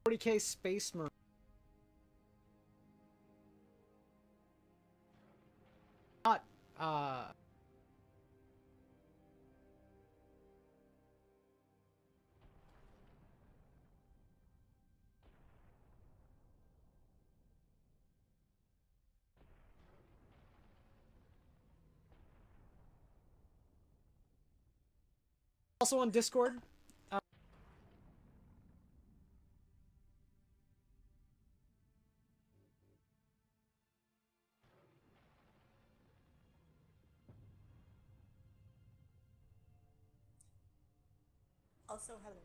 40k Space Marine. Not, also on Discord. Also, hello.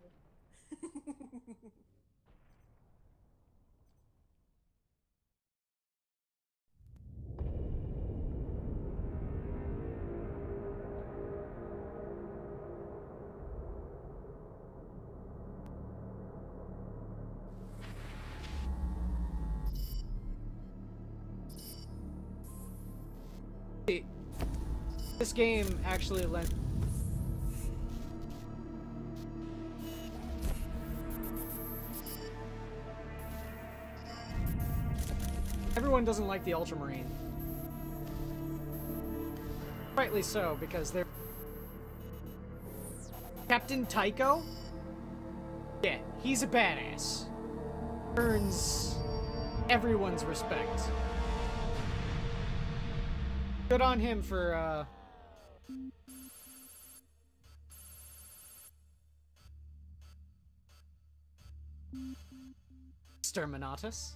This game actually lends. Everyone doesn't like the Ultramarine. Rightly so, because they're... Captain Tycho? Yeah, he's a badass. Earns everyone's respect. Good on him for, Exterminatus.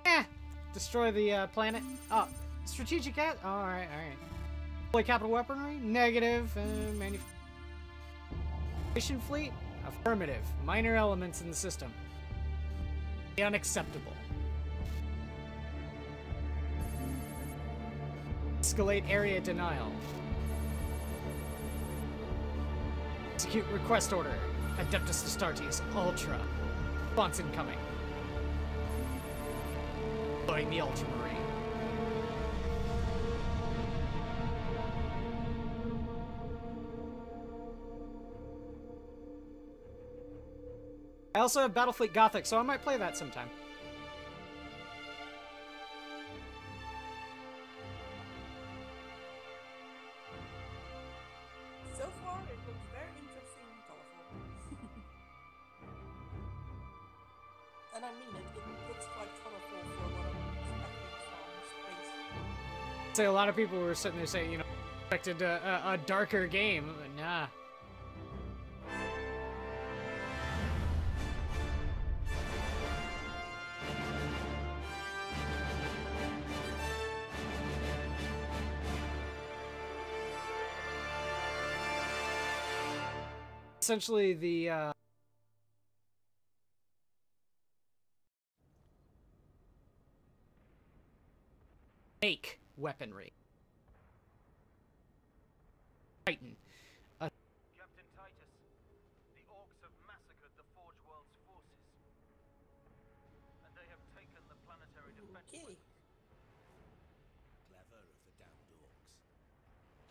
Eh! Destroy the, planet. Oh, strategic at? Alright, alright. Deploy capital weaponry? Negative. Manufacturing fleet? Affirmative. Minor elements in the system. Unacceptable. Escalate area denial. Execute request order. Adeptus Astartes Ultra. Response incoming. Deploying the Ultramarine. I also have Battlefleet Gothic, so I might play that sometime. So far, it looks very interesting and colorful. And I mean it looks quite colorful for what I'm expecting from space. Say a lot of people were sitting there saying, you know, expected a darker game, but nah. Essentially, the make weaponry. Titan. Captain Titus, the Orcs have massacred the Forge World's forces, and they have taken the planetary defense. Okay. Clever of the damned Orcs.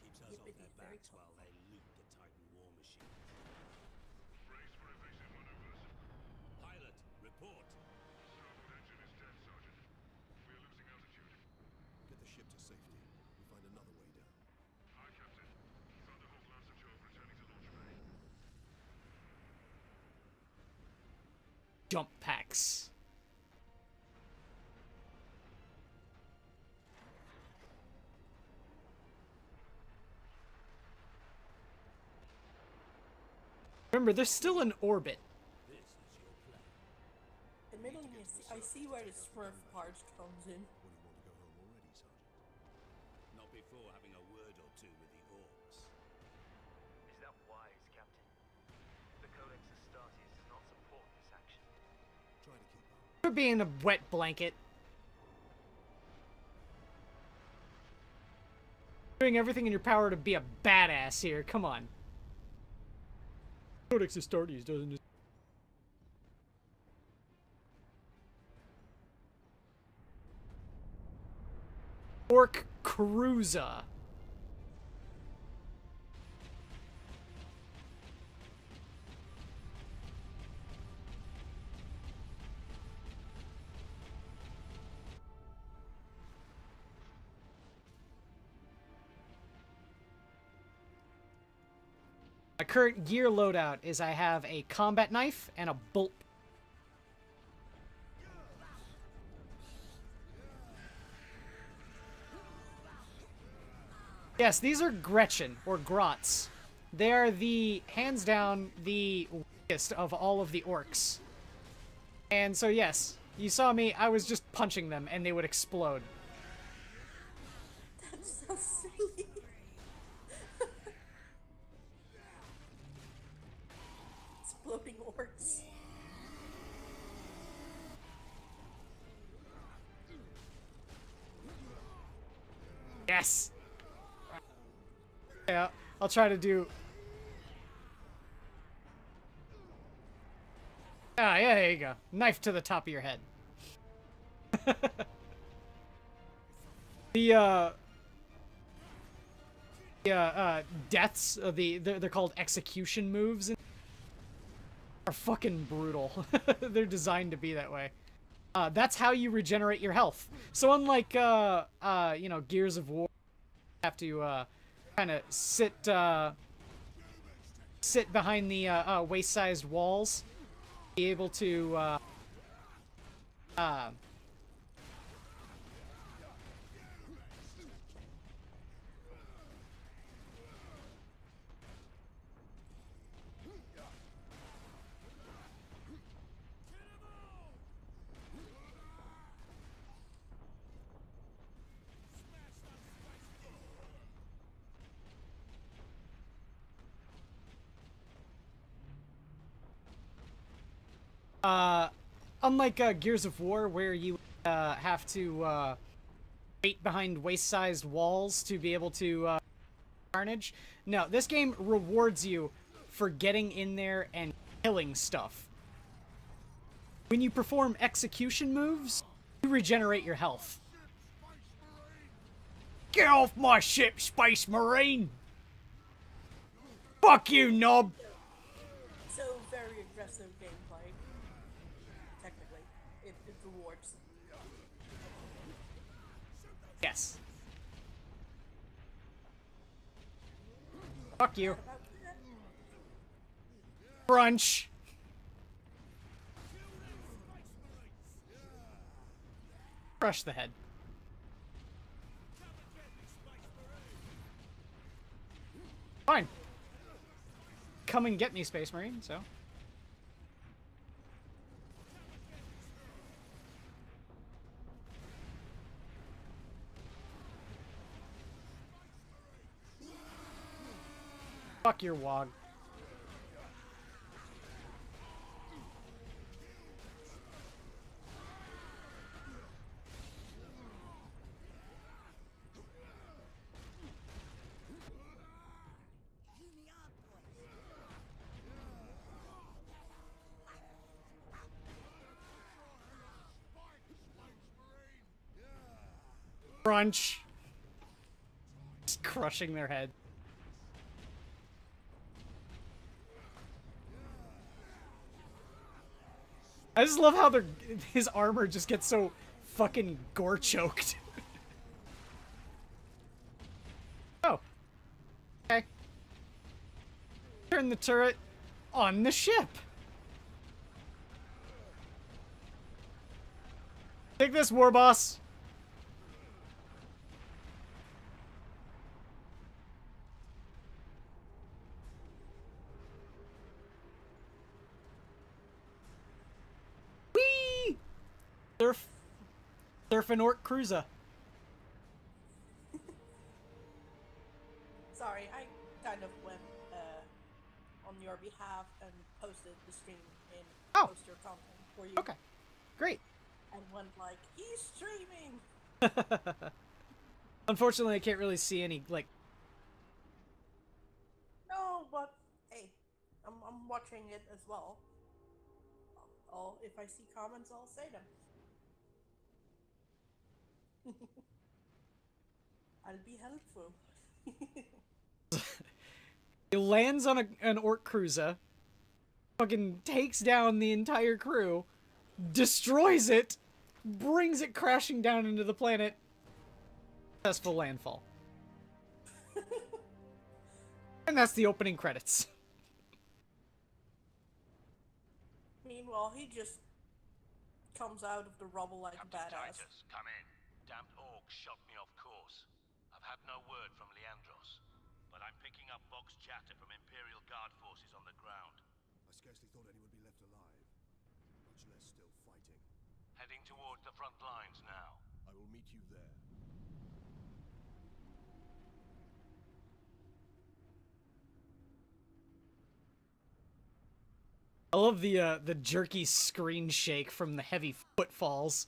Keeps us Yep, off their backs while they loot the Titan war machine. Brace for evasive maneuvers. Pilot, report. Starboard engine is dead, Sergeant. We are losing altitude. Get the ship to safety. We'll find another way down. Aye, Captain. Thunderhawk Lancer Jove returning to launch bay. Jump packs. Remember, they're still in orbit. This is your plan. Admittedly, I see where the Smurf part comes in. Or do you want to go home already, Sergeant? Not before having a word or two with the Orcs. Is that wise, Captain? The Codex Astartes does not support this action. Try to keep up. You're being a wet blanket. Doing everything in your power to be a badass here. Come on. Codex Astartes doesn't just... Orc Cruiser. My current gear loadout is I have a combat knife and a bolt. Yes, these are Gretchen, or Grots. They are the, hands down, the weakest of all of the orcs. And so yes, you saw me, I was just punching them and they would explode. That's so silly. Exploding orcs. Yes! Yeah, I'll try to do... Ah, yeah, there you go. Knife to the top of your head. The, deaths, they're called execution moves, are fucking brutal. They're designed to be that way. That's how you regenerate your health. So unlike, you know, Gears of War, you have to, kind of sit behind the, waist-sized walls, be able to, unlike Gears of War, where you have to wait behind waist-sized walls to be able to carnage. No, this game rewards you for getting in there and killing stuff. When you perform execution moves, you regenerate your health. Get off my ship, Space Marine! Fuck you, knob! So very aggressive gameplay. Technically, it rewards. Yes. Fuck you. Brunch. Crush the head. Fine. Come and get me, Space Marine, so. Fuck your wog. Crunch. Just crushing their head. I just love how his armor just gets so fucking gore choked. Oh. Okay. Turn the turret on the ship. Take this, war boss. Surf an orc cruiser. Sorry, I kind of went on your behalf and posted the stream in poster content for you. Okay, great. And went like, he's streaming! Unfortunately, I can't really see any, like... No, but hey, I'm watching it as well. If I see comments, I'll say them. I'll be helpful. He lands on an orc cruiser, fucking takes down the entire crew, destroys it, brings it crashing down into the planet. Successful landfall. And that's the opening credits. he just comes out of the rubble like a Captain badass. Titus, come in. Damned orcs shot me off course. I've had no word from Leandros, but I'm picking up Vox chatter from Imperial Guard forces on the ground. I scarcely thought anyone would be left alive, much less still fighting. Heading towards the front lines now. I will meet you there. I love the jerky screen shake from the heavy footfalls.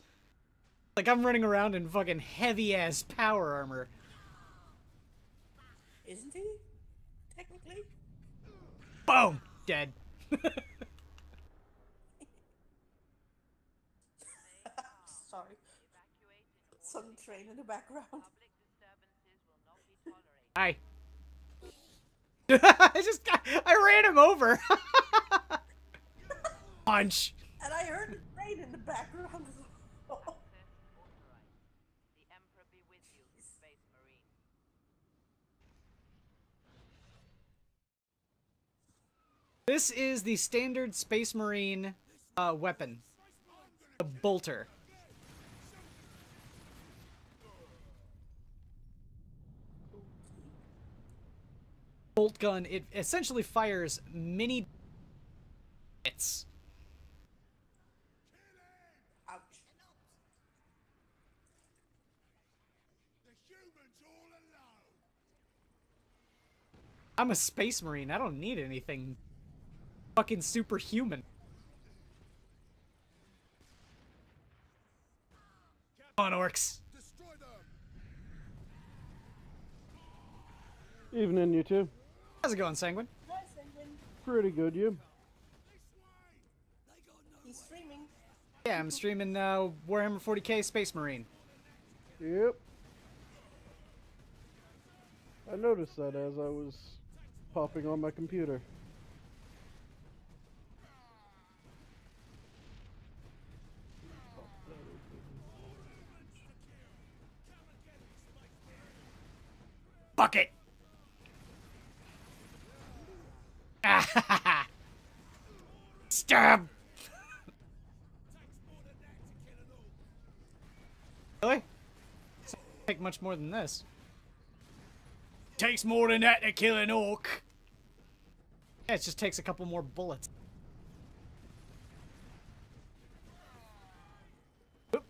Like I'm running around in fucking heavy ass power armor. Isn't he? Technically? Boom! Dead. Sorry. Some train in the background. Hi. I ran him over. Punch. And I heard the train in the background. This is the standard Space Marine weapon. The bolter. Bolt gun, it essentially fires mini hits. Ouch. The humans all alone. I'm a Space Marine. I don't need anything fucking superhuman. Come on, orcs. Destroy them. Evening, you two. How's it going, Sanguine? Hi, Sanguine. Pretty good, you. He's streaming. Yeah, I'm streaming Warhammer 40k Space Marine. Yep. I noticed that as I was popping on my computer. Bucket! Stab! Really? Doesn't take much more than this. Takes more than that to kill an orc. Yeah, it just takes a couple more bullets. Oop.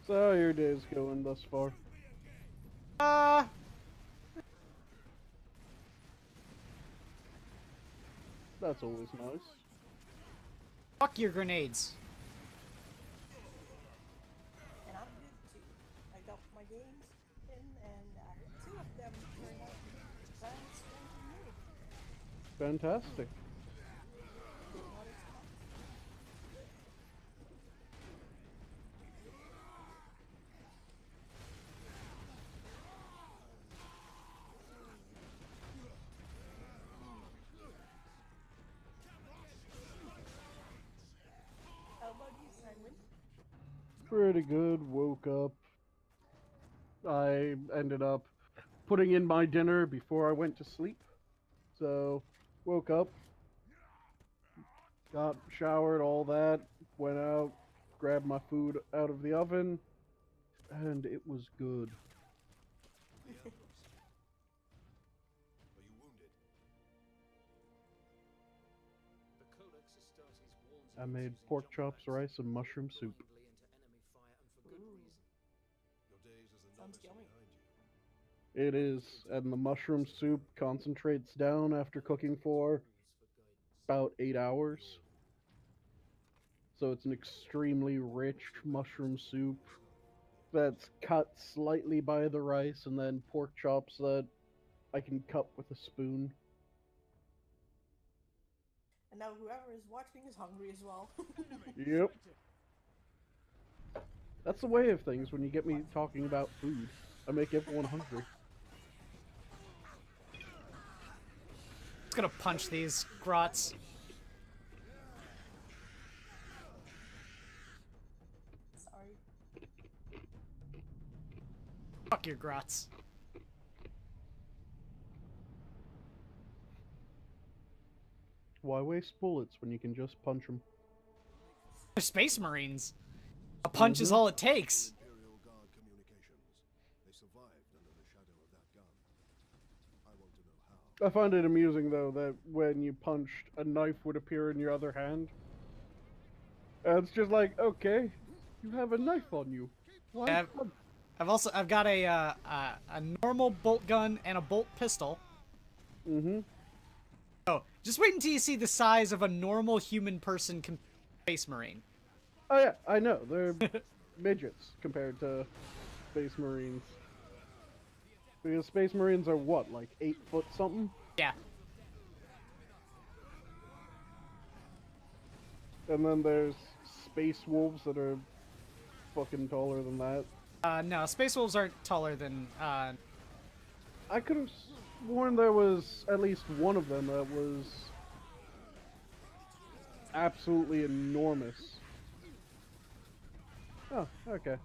So how are your days going thus far? That's always nice. Fuck your grenades. And I'm good too. I got my games in, and two of them turned out sounds strange to me. Fantastic. What is that? How about you, Sanguine? Pretty good. Woke up. I ended up putting in my dinner before I went to sleep. So, woke up, got showered, all that, went out, grabbed my food out of the oven, and it was good. Are you wounded? I made pork chops, rice, and mushroom soup. Your days as a Sounds novice are yummy. behind you. It is, and the mushroom soup concentrates down after cooking for about 8 hours. So it's an extremely rich mushroom soup that's cut slightly by the rice, and then pork chops that I can cut with a spoon. And now whoever is watching is hungry as well. Yep. That's the way of things when you get me talking about food. I make everyone hungry. Just gonna punch these grots. Sorry. Fuck your grots. Why waste bullets when you can just punch them? They're Space Marines. A punch is all it takes. Imperial Guard communications. They survived under the shadow of that gun. I want to know how. I find it amusing though that when you punched, a knife would appear in your other hand. And it's just like, okay, you have a knife on you. Why? Yeah, I've got a normal bolt gun and a bolt pistol. Mm-hmm. Oh, just wait until you see the size of a normal human person Space Marine. Oh yeah, I know. They're midgets compared to Space Marines. Because Space Marines are what, like 8 foot something? Yeah. And then there's Space Wolves that are fucking taller than that. No, Space Wolves aren't taller than, I could have sworn there was at least one of them that was absolutely enormous. Oh, okay.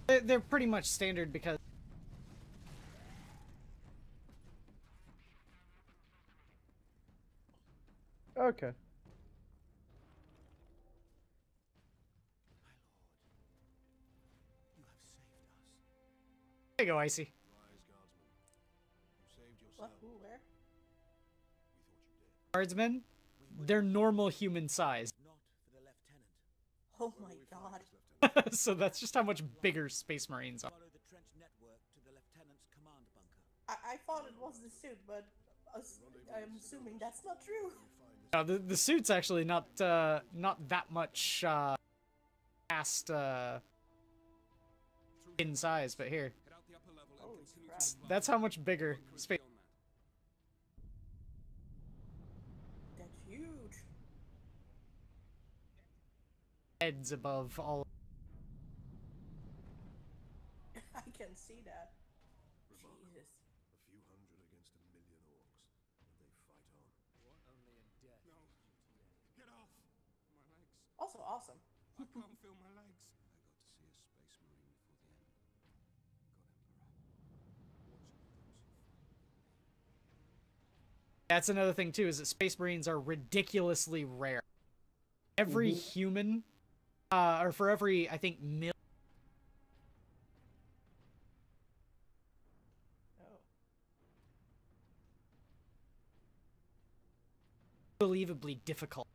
they're pretty much standard because... Okay. There you go, Icy. Rise, Guardsman. You saved yourself. What? Who? Where? We thought you did. Guardsmen, they're normal human size. Oh my god. So that's just how much bigger Space Marines are. Follow the trench network to the lieutenant's command bunker. I thought it was the suit, but I'm assuming that's not true. No, the suit's actually not that much past in size, but here, Holy crap. that's how much bigger Space. That's huge. Heads above all. I can see that. Jesus. A few hundred against 1,000,000 orcs. And they fight on. No. Get off! My legs. Also awesome. I can't feel my legs. I got to see a Space Marine before the end. God, Emperor. That's another thing too, is that Space Marines are ridiculously rare. Every human, or for every, I think, million. Oh. Unbelievably difficult.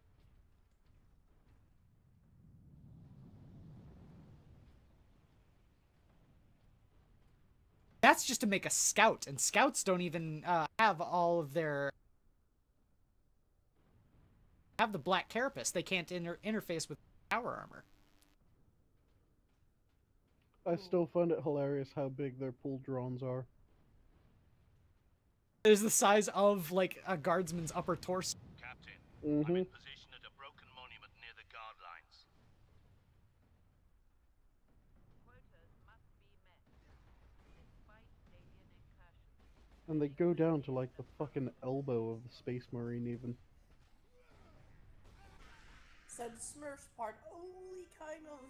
That's just to make a scout, and scouts don't even have all of their... have the black carapace. They can't interface with power armor. I still find it hilarious how big their pool drones are. There's the size of, like, a guardsman's upper torso. Captain, I'm Mm-hmm. in position at a broken monument near the guard lines. And they go down to like the fucking elbow of the Space Marine even. So the Smurfs part only kind of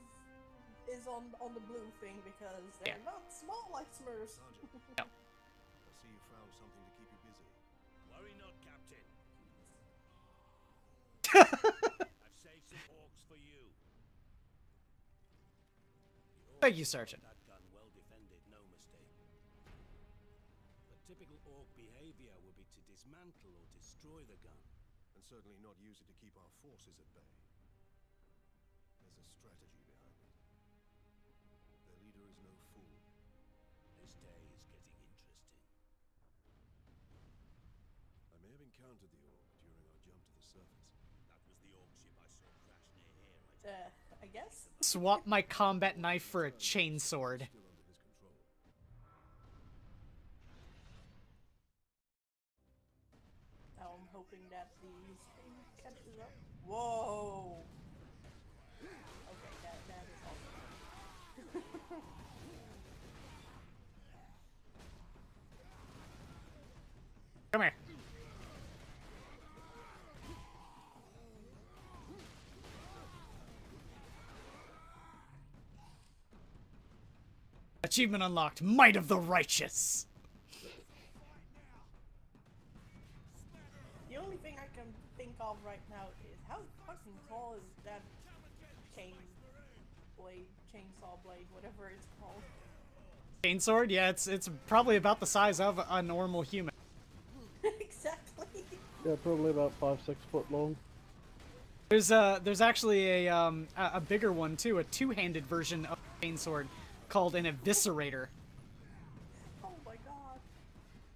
is on the blue thing because they're not small like Smurfs. Sergeant. I see you found something to keep you busy. Worry not, Captain. I've saved some orcs for you. Thank you, Sergeant. That gun well defended, no mistake. The typical orc behavior would be to dismantle or destroy the gun. And certainly not use it to keep our forces at bay. There's a strategy behind it. Their leader is no fool. This day is getting interesting. I may have encountered the orc during our jump to the surface. That was the orc ship I saw crash near here. I guess. Swap my combat knife for a chainsword. Still under his control. Now I'm hoping that the stream catches up. Whoa! Okay, that is awesome. Come here. Achievement unlocked. Might of the Righteous. The only thing I can think of right now is how fucking tall is that chainsaw blade, whatever it's called. Chainsword? Yeah, it's probably about the size of a normal human. Exactly. Yeah, probably about 5-6 foot long. There's actually a bigger one too, a two-handed version of a chainsword called an eviscerator. Oh my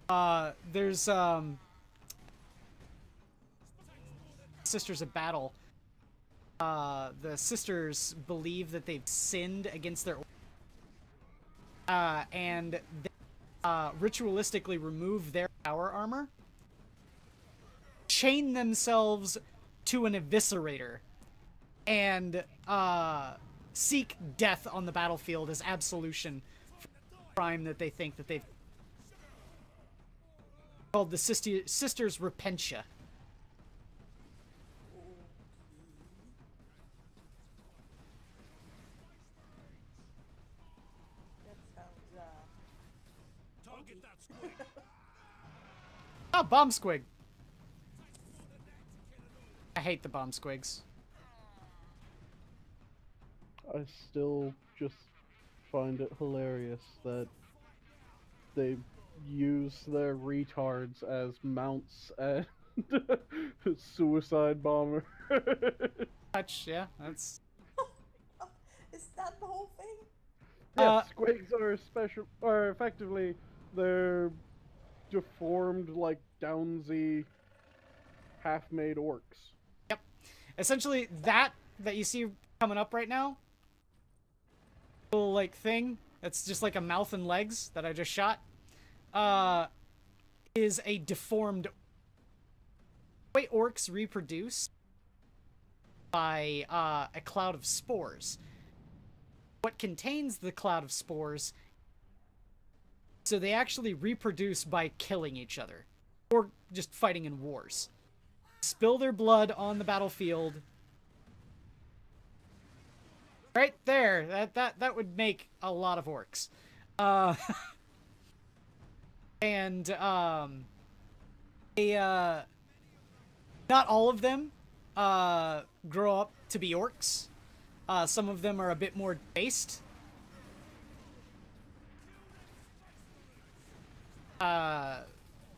god. There's Sisters of Battle. The sisters believe that they've sinned against their and they ritualistically remove their power armor, chain themselves to an eviscerator, and seek death on the battlefield as absolution for the crime that they think that they've called the Sisters Repentia. Target that squid. Oh, bomb squig. I hate the bomb squigs. I still just find it hilarious that they use their retards as mounts and suicide bomber. Touch, yeah, that's... Is that the whole thing? Yeah, squigs are effectively, they're deformed, like, downsy, half-made orcs. Yep. Essentially, that you see coming up right now, little, like, thing, that's just like a mouth and legs that I just shot, is a deformed... The way orcs reproduce by a cloud of spores. What contains the cloud of spores, so they actually reproduce by killing each other or just fighting in wars. Spill their blood on the battlefield. Right there, that would make a lot of orcs. And not all of them grow up to be orcs. Some of them are a bit more based.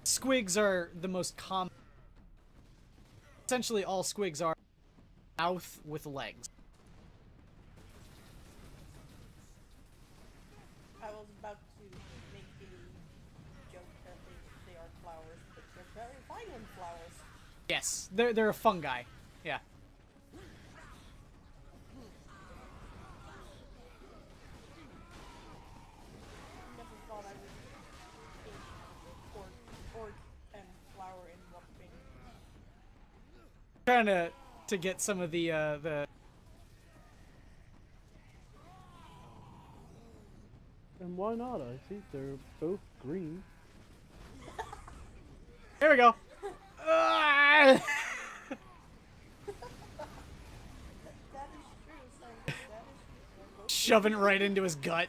Squigs are the most common. Essentially, all squigs are mouth with legs. I was about to make the joke that they are flowers, but they're very violent flowers. Yes, they're a fungi. Yeah. Never thought I would eat orc and flower in one thing. Trying to get some of the And why not? I see they're both green. There we go. That is true, Simon. That is true. Shoving it right into his gut.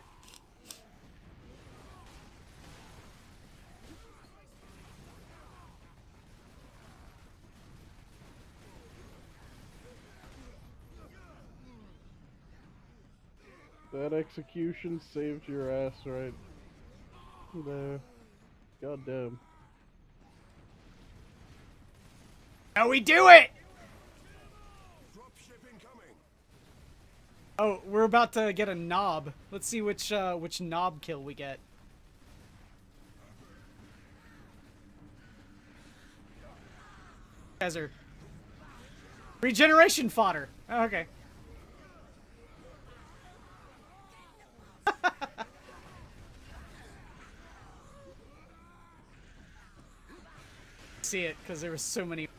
That execution saved your ass right there. Goddamn. How we do it? Dropship incoming. Oh, we're about to get a knob. Let's see which knob kill we get. Guys are regeneration fodder. Oh, okay. See it because there was so many.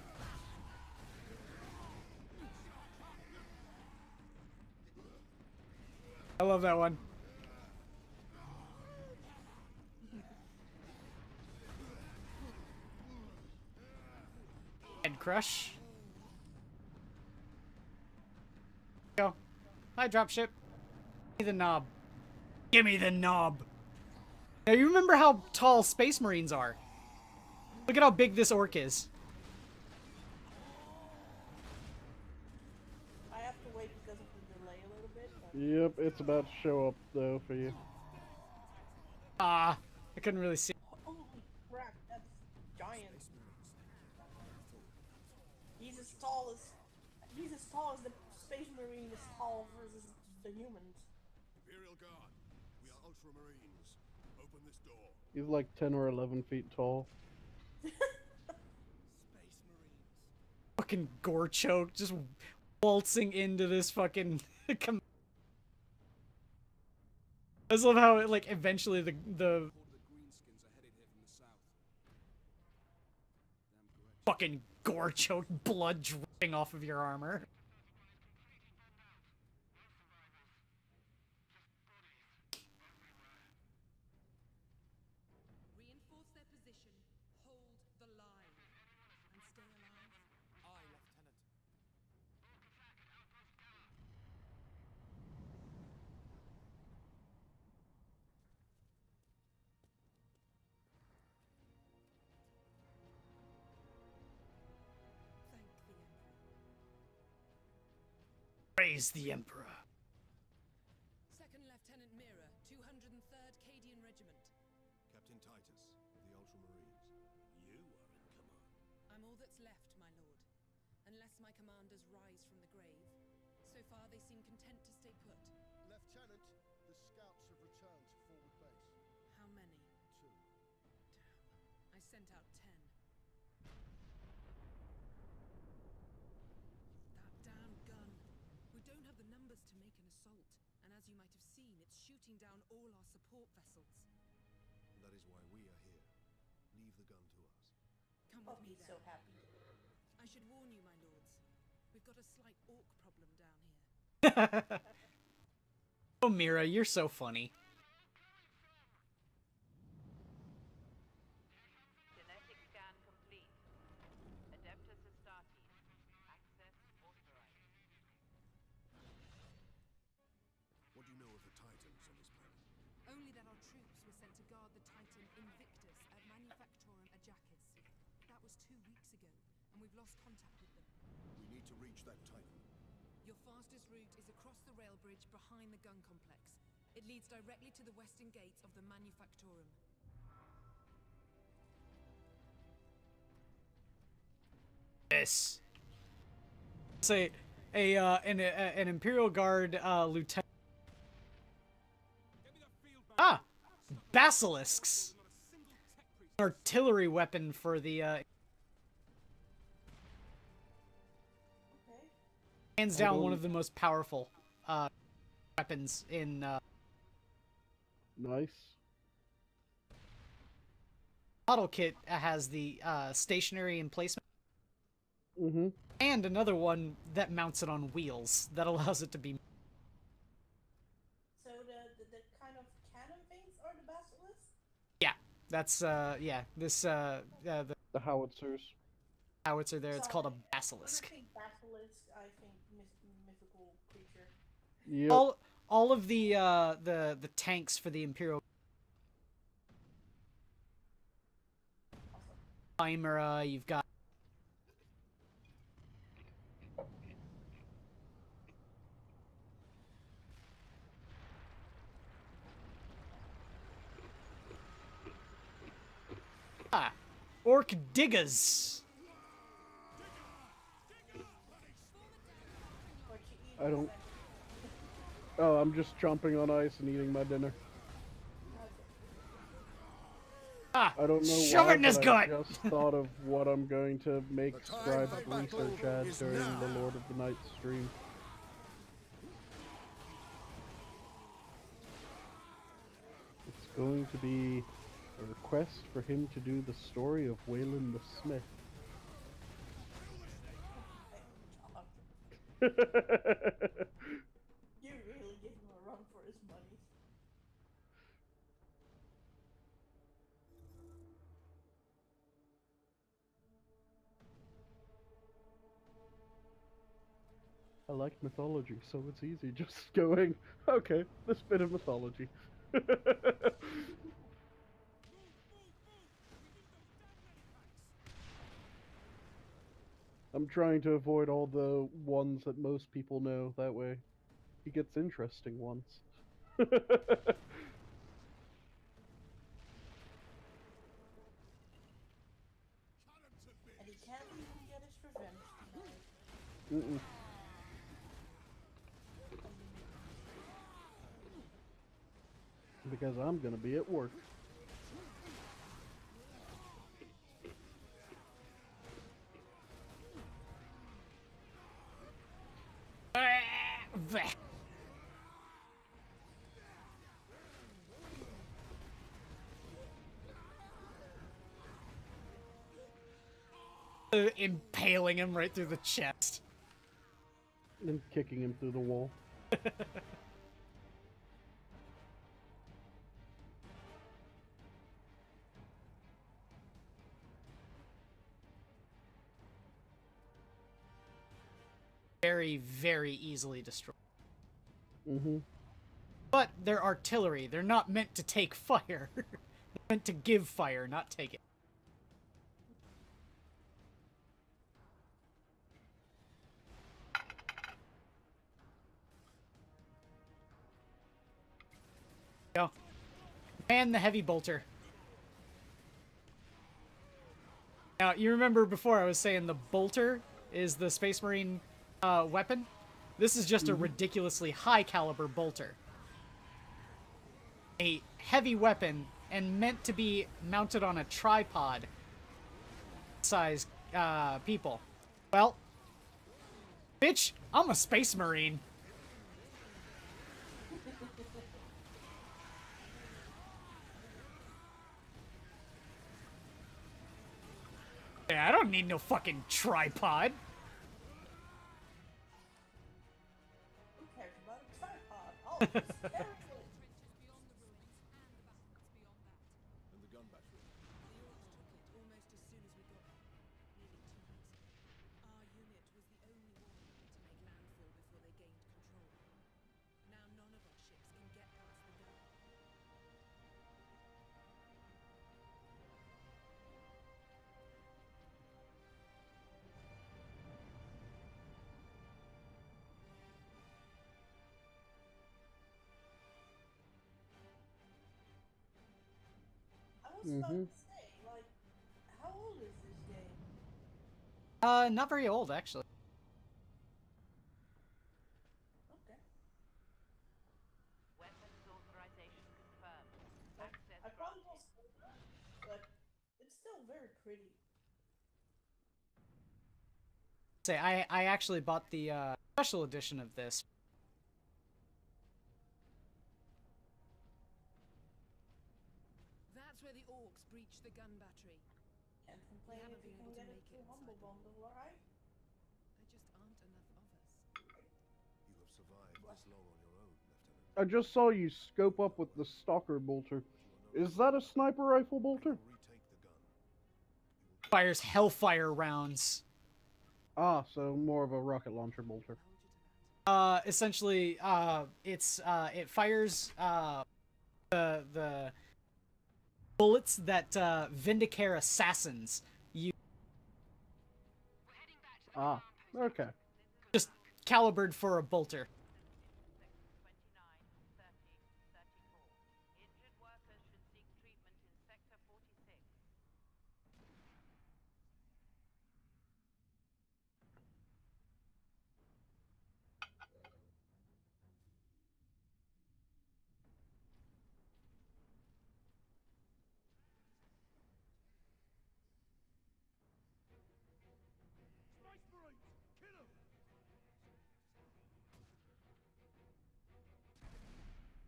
I love that one. Head crush. Go. Hi, dropship. Give me the knob. Give me the knob. Now you remember how tall Space Marines are. Look at how big this orc is. I have to wait because of the Yep, it's about to show up though for you. Ah, I couldn't really see. Holy crap, that's giant. He's as tall as the Space Marine is tall versus the humans. Imperial Guard, we are Ultramarines. Open this door. He's like 10 or 11 feet tall. Space Marines. Fucking gore choke just waltzing into this fucking. I just love how it, like, eventually the Quarter of the Greenskins are headed here from the south. Damn correct. fucking gore choke, blood dripping off of your armor. Reinforce their position, hold the line, and stay alive. Aye, Lieutenant. Thank the Emperor. Praise the Emperor. Second Lieutenant Mira, 203rd Cadian Regiment. Captain Titus, of the Ultramarines. You are in command. I'm all that's left, my lord. Unless my commanders rise from the grave. So far they seem content to stay put. Lieutenant, the scouts have returned to forward base. How many? 2. Damn. I sent out 10. That damn gun. We don't have the numbers to make an assault. And as you might have seen, it's shooting down all our support vessels. That is why we are here. Leave the gun to us. Come I'll with be me so then. happy. I should warn you, my lords. We've got a slight orc problem down here. Oh, Mira, you're so funny. Genetic scan complete. Adeptus Astartes. Access authorized. What do you know of the Titans on this planet? Only that our troops were sent to guard the Titan Invictus at Manufactorum Ajacis. That was 2 weeks ago, and we've lost contact with them. We need to reach that Titan. Your fastest route is across the rail bridge behind the gun complex. It leads directly to the western gates of the Manufactorum. Yes. Say an Imperial Guard lieutenant. Ah, basilisks. Artillery weapon for the Okay. hands down one of the most powerful weapons in Nice. model kit. Has the stationary emplacement Mm-hmm. and another one that mounts it on wheels that allows it to be. So the kind of cannon things are the basilisks? Yeah, that's yeah. This the The howitzers. howitzer there. It's called a When basilisk. I think basilisk, I think mythical creature. Yep. All of the tanks for the Imperial Awesome. Chimera, you've got orc diggers. What you eat I don't- exactly. Oh, I'm just chomping on ice and eating my dinner. Ah, I don't know shove why, it in his but gut. I just thought of what I'm going to make The time Scribe for of battle research at is during now. the Lord of the Night stream. It's going to be a request for him to do the story of Waylon the Smith. You really give him a run for his money. I like mythology, so it's easy just going, okay, this bit of mythology. I'm trying to avoid all the ones that most people know, that way. he gets interesting ones. And he can't even get his revenge tonight. Mm-mm. Because I'm gonna be at work. Impaling him right through the chest. And kicking him through the wall. Very, very easily destroyed. Mm-hmm. But they're artillery. They're not meant to take fire. They're meant to give fire, not take it. Go. Man the heavy bolter. Now, you remember before I was saying the bolter is the Space Marine weapon? This is just a ridiculously high caliber bolter. A heavy weapon and meant to be mounted on a tripod size people. Well, bitch, I'm a Space Marine. Yeah, I don't need no fucking tripod. Who cares about a tripod? Oh, it's terrible. Trenches beyond the ruins and the battlements beyond that. And the gun battery. The Orcs took it almost as soon as we got here, nearly 2 weeks ago. Our unit was the only one to make landfall before they gained control. Now none of our ships can get past the gun. I was about to say, like, how old is this game? Not very old, actually. Okay. Weapons authorization confirmed. Like, Access I probably granted. was older, but it's still very pretty. Say, I actually bought the special edition of this. That's where the Orcs breached the gun battery. Can't complain if haven't you been can able to get it make through it Humble inside. Bundle, right? There just aren't enough of us. You have survived this long on your own, Lieutenant. I just saw you scope up with the Stalker bolter. Is that a sniper rifle bolter? Retake the gun. Fires Hellfire rounds. Ah, so more of a rocket launcher bolter. Hold you to that. Essentially, it fires the bullets that Vindicare assassins use. Ah, okay. Just calibered for a bolter. Sector 29, 30, 34. Injured workers should seek treatment in Sector 46. Space Marines! Kill 'em!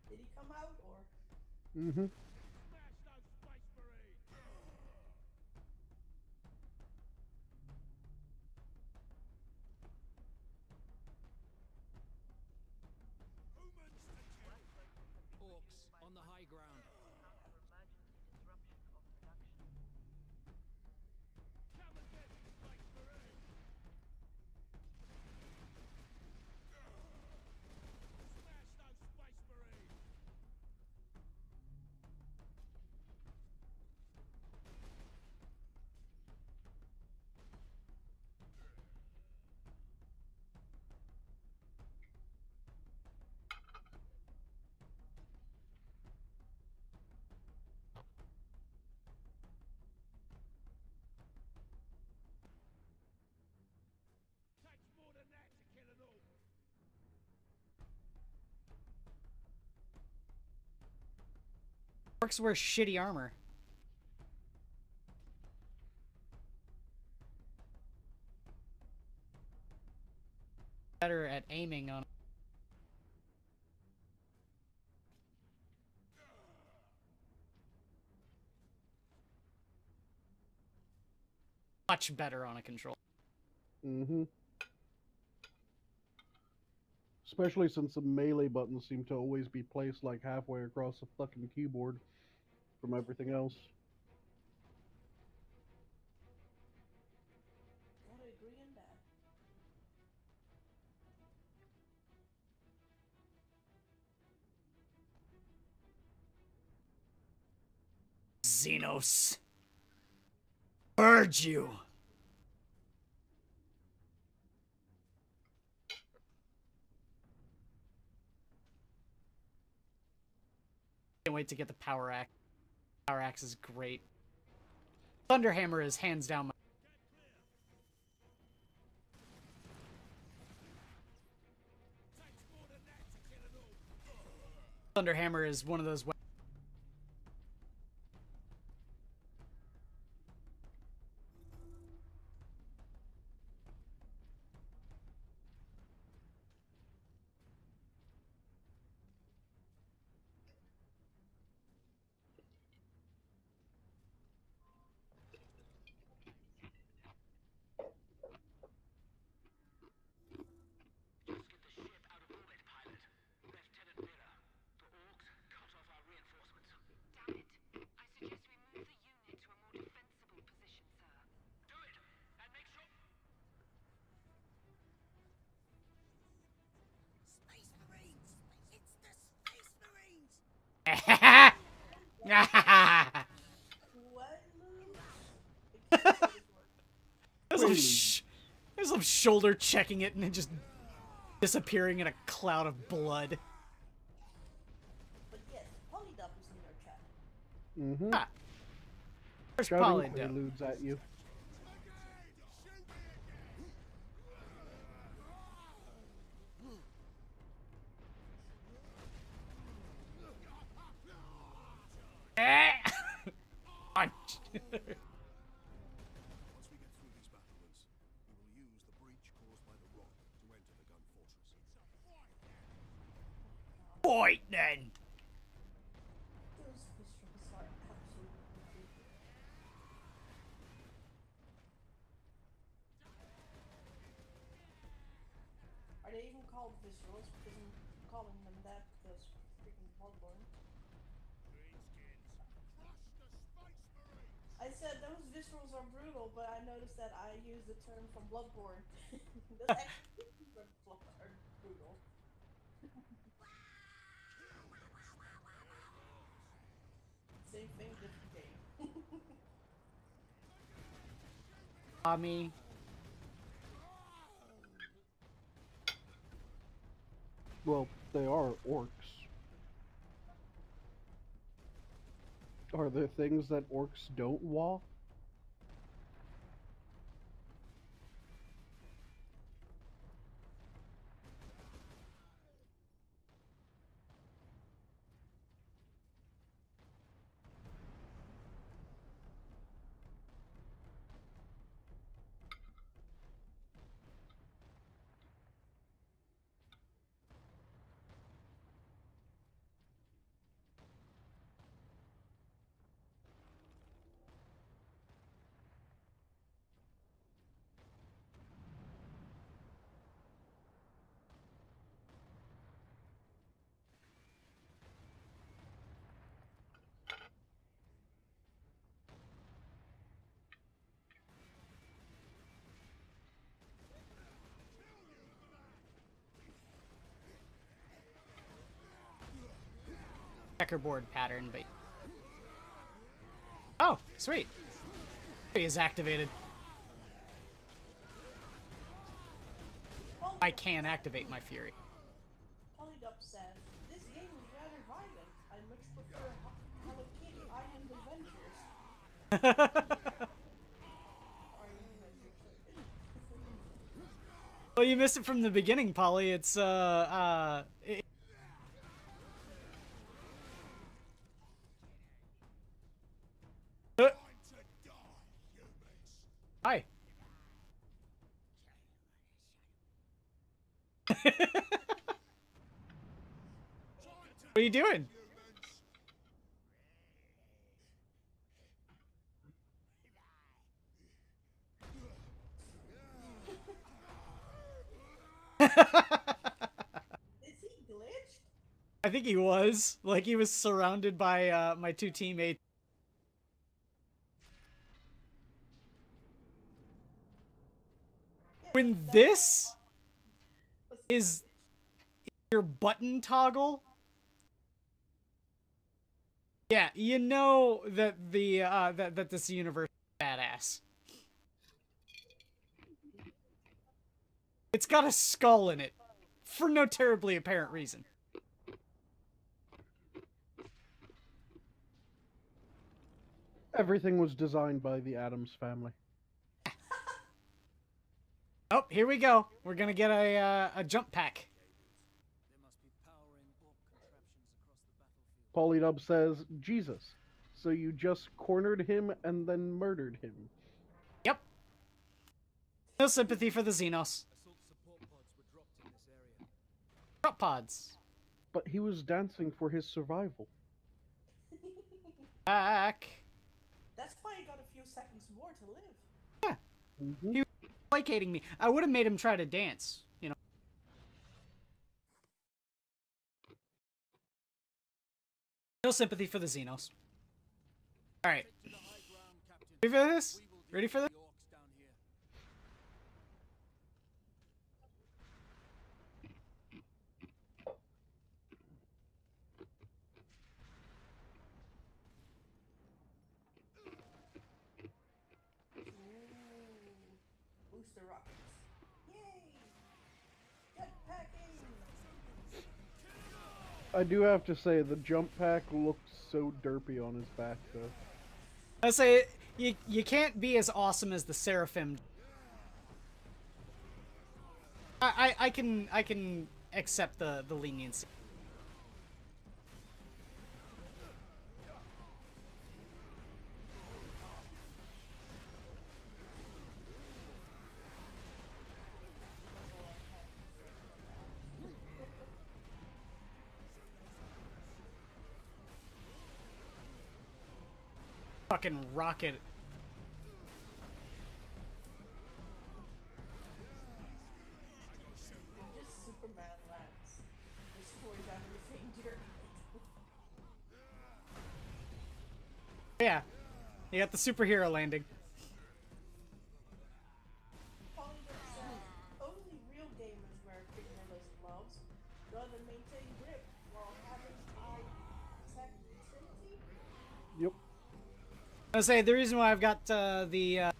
Did he come out, or? Mm-hmm. Smash those Space Marines! Humans to kill! Orcs on the high ground. Counter emergency disruption of production. Come and get me, Space Marine! Smash those Space Marines! Orcs wear shitty armor. Better at aiming on. Much better on a controller. Mm-hmm. Especially since the melee buttons seem to always be placed like halfway across the fucking keyboard from everything else. Gotta agree on that. Xenos. Urge you. Can't wait to get the power axe. Power axe is great. Thunderhammer is hands down my. Thunderhammer is one of those. What? There's some shoulder checking it and then just disappearing in a cloud of blood. But yes, Polydub is in your chat. Mm-hmm. Ah. There's Shouting Polydub. preludes at you. Punch. Once we get through these battlements, we will use the breach caused by the rock to enter the gun fortress. Fight then. Those viscerals are absolutely ridiculous. Are they even called viscerals? Because I'm calling them that because freaking Bloodborne. I said those viscerals are brutal, but I noticed that I used the term from Bloodborne. Those executions are brutal. Same thing, different game. Me. Well, they are orcs. Are there things that orcs don't walk? Checkerboard pattern, but oh, sweet. He is activated. I can activate my fury. Polydub says, this game is rather violent. I much prefer Hello Kitty Island Adventures. Well, you missed it from the beginning, Polly. It's Hi. What are you doing? Is he glitched? I think he was. Like, he was surrounded by my two teammates. Yeah, When that this was is your button toggle, yeah, you know that that this universe is badass. It's got a skull in it, for no terribly apparent reason. Everything was designed by the Addams family. Oh, here we go. We're gonna get a jump pack. There must be powering orc contraptions across the battlefield. Polydub says, Jesus. So you just cornered him and then murdered him. Yep. No sympathy for the Xenos. Assault support pods were dropped in this area. Drop pods. But he was dancing for his survival. Back. That's why he got a few seconds more to live. Yeah. Mm-hmm. He was placating me. I would have made him try to dance, you know. No sympathy for the Xenos. Alright. Take to the high ground, Captain. Ready for this? We will deal Ready for with this? the orcs down here. Ooh. Booster rockets. Yay! Jetpacking! I do have to say, the jump pack looks so derpy on his back, though. I say you can't be as awesome as the Seraphim. I can accept the leniency. Fucking rocket. Just Superman lands. Destroys everything during Yeah. You got the superhero landing. Polydub says, only real gamers wear fingerless gloves rather maintain grip while having eye tactility. Yep. I say the reason why I've got the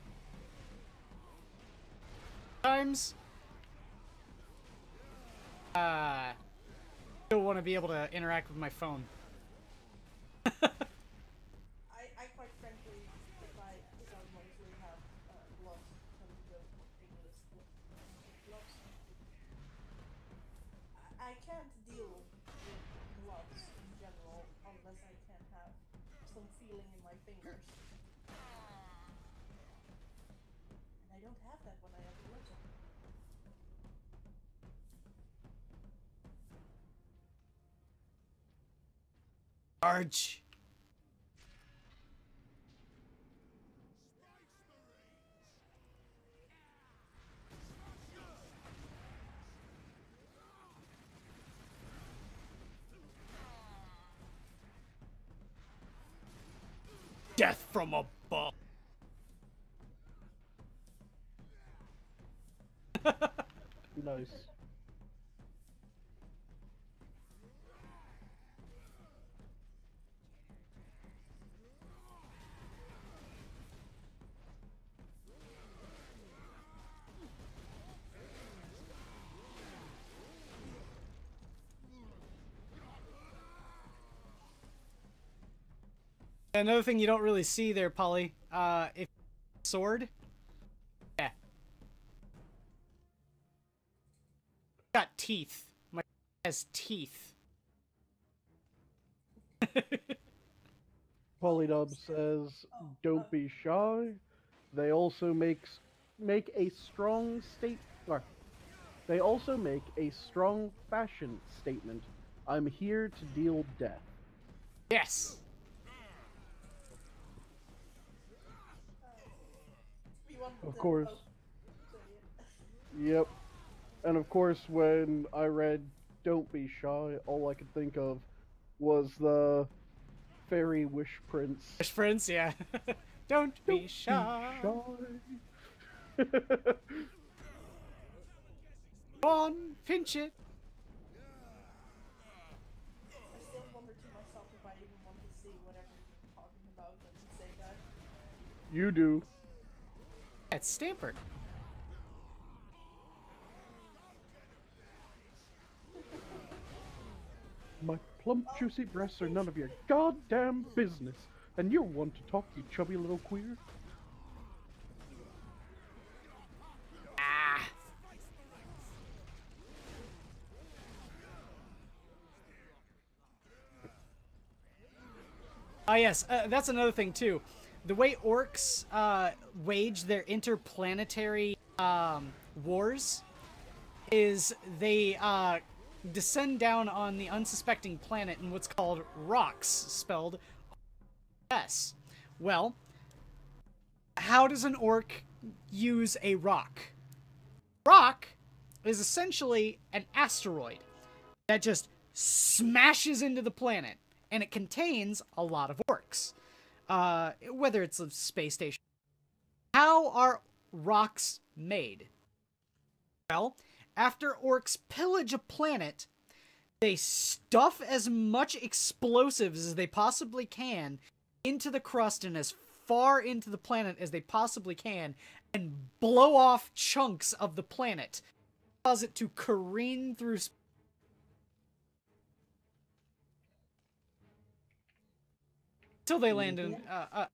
times still want to be able to interact with my phone. I quite frankly, if I mostly have gloves, tend to go for fingerless gloves. I can't deal with gloves in general unless I can have some feeling in my fingers. And I don't have that when I have gloves on. Arch. Death from above. Nice. Another thing you don't really see there, Polly, if sword, yeah, got teeth. My has teeth. Polydub says, don't be shy. They also make a strong state. Or, they also make a strong fashion statement. I'm here to deal death. Yes. We want Of the- course. oh, so yeah. Yep. And of course, when I read "Don't Be Shy," all I could think of was the fairy wish prince. Wish Prince, yeah. Don't be shy. Shy. Go on, pinch it. I still wonder to myself if I even want to see whatever you're talking about when you say that. You do. It's Stamper. My plump, juicy breasts are none of your goddamn business, and you're one to talk, you chubby little queer. Ah. Oh yes, that's another thing too. The way orcs wage their interplanetary wars is they descend down on the unsuspecting planet in what's called rocks, spelled S. Well, how does an orc use a rock? Rock is essentially an asteroid that just smashes into the planet, and it contains a lot of orcs. Whether it's a space station. How are rocks made? Well, after orcs pillage a planet, they stuff as much explosives as they possibly can into the crust and as far into the planet as they possibly can, and blow off chunks of the planet, cause it to careen through space. Till they land in, That's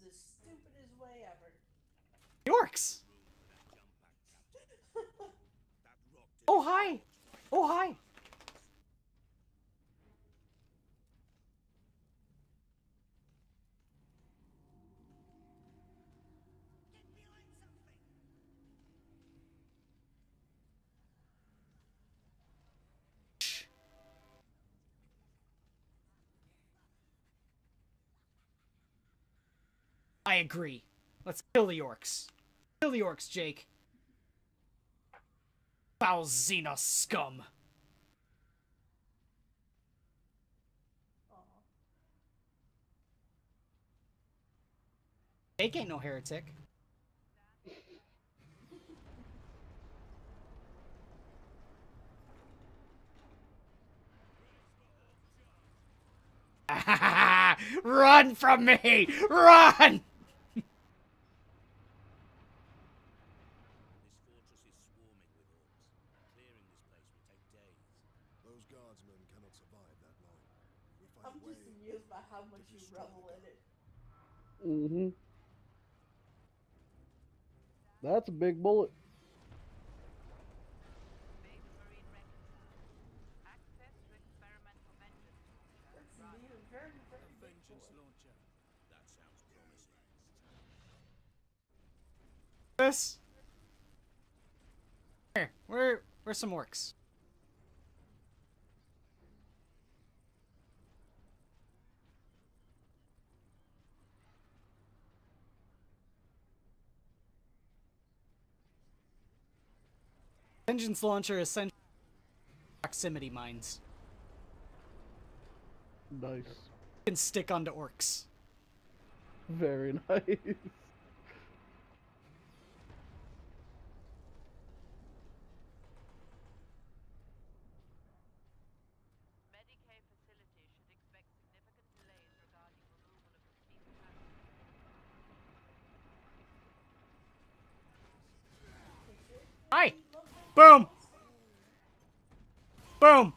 the stupidest way ever. Orcs! Oh, hi! Oh, hi! I agree. Let's kill the orcs. Kill the orcs, Jake. Foul Xena scum. Jake ain't no heretic. Run from me! Run! This fortress is swarming with orcs. Clearing this place will take days. Those guardsmen cannot survive that long. We fight I'm just amused by how much you revel in it. Mm-hmm. That's a big bullet. Access to experimental vengeance launcher. That's indeed a very, very big Vengeance bullet. launcher. That sounds promising. This. Here, where's some orcs? Vengeance launcher is essentially proximity mines. Nice. Can stick onto orcs. Very nice. Medicaid facility should expect significant delays regarding removal of the steam traffic. Hi! Boom! Boom!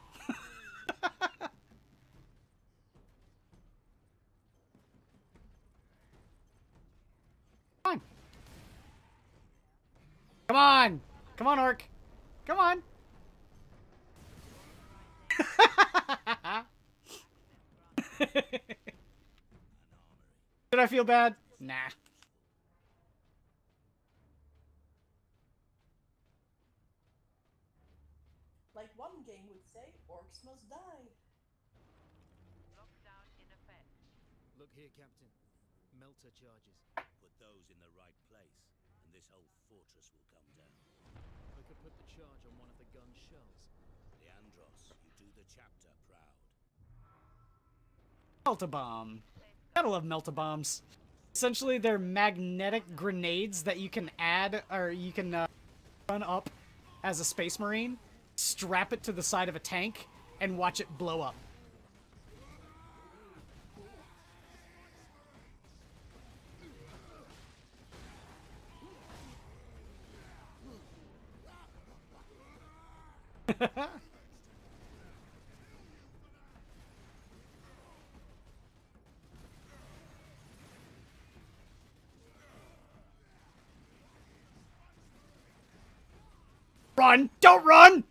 Come on! Come on! Come on, orc! Come on! Did I feel bad? Nah. Like one game would say, orcs must die. Lockdown in effect. Look here, Captain. Melter charges. Put those in the right place, and this whole fortress will come down. I could put the charge on one of the gun's shells. Leandros, you do the chapter proud. Melt-a-bomb. Gotta love melt-a-bombs. Essentially, they're magnetic grenades that you can add, or you can run up as a space marine, strap it to the side of a tank, and watch it blow up. Run! Don't run!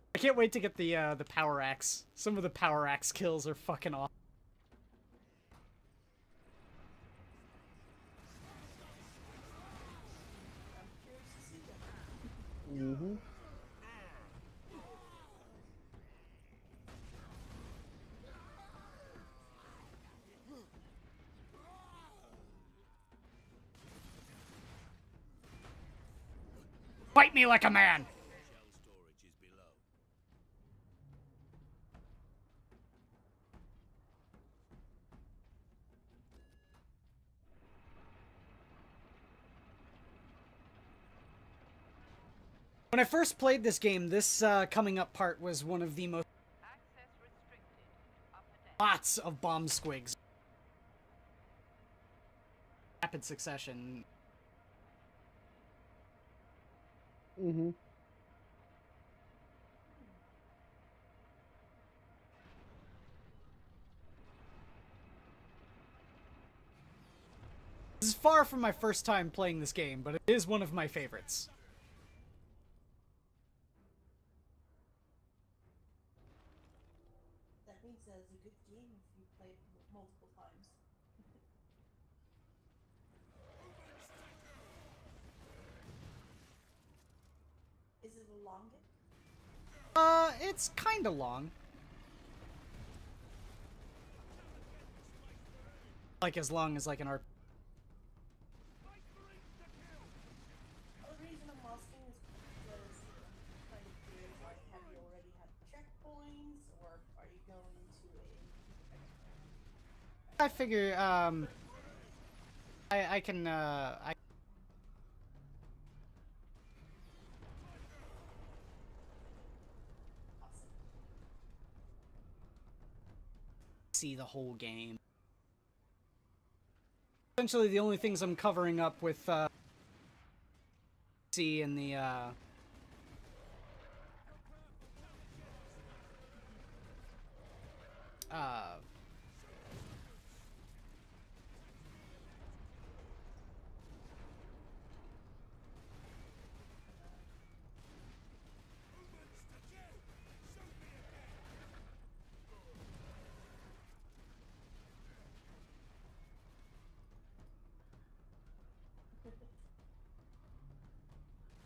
I can't wait to get the power axe. Some of the power axe kills are fucking awesome. Mm-hmm. Fight me like a man! Shell storage is below. When I first played this game, this coming up part was one of the most... Access restricted. Upper deck. Lots of bomb squigs. Rapid succession. Mm-hmm. This is far from my first time playing this game, but it is one of my favorites. That means that it's a good game if you play it multiple times. Is it a long game? It's kinda long. Like, as long as, like, an RPG. The reason I'm asking is because I'm kind of curious, like, have you already had checkpoints, or are you going to a... I figure, I can, I see the whole game. Essentially, the only things I'm covering up with, see in the,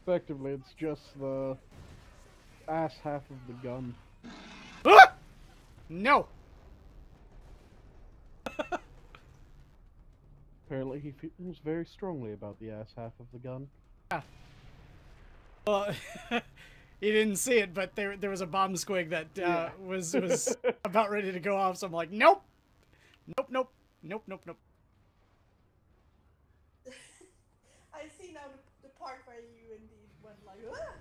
Effectively, it's just the ass half of the gun. Ah! No! Apparently, he feels very strongly about the ass half of the gun. Well, you didn't see it, but there was a bomb squig that was about ready to go off, so I'm like, nope! Nope, nope. Nope, nope, nope. I see now the part where you indeed went like, ah!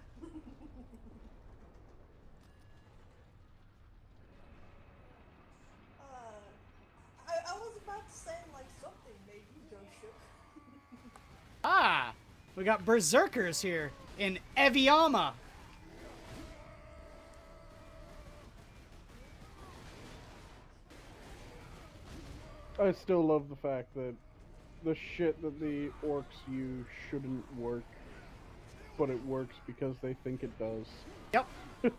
We got berserkers here in Eviama. I still love the fact that the shit that the orcs use shouldn't work, but it works because they think it does. Yep. Wait,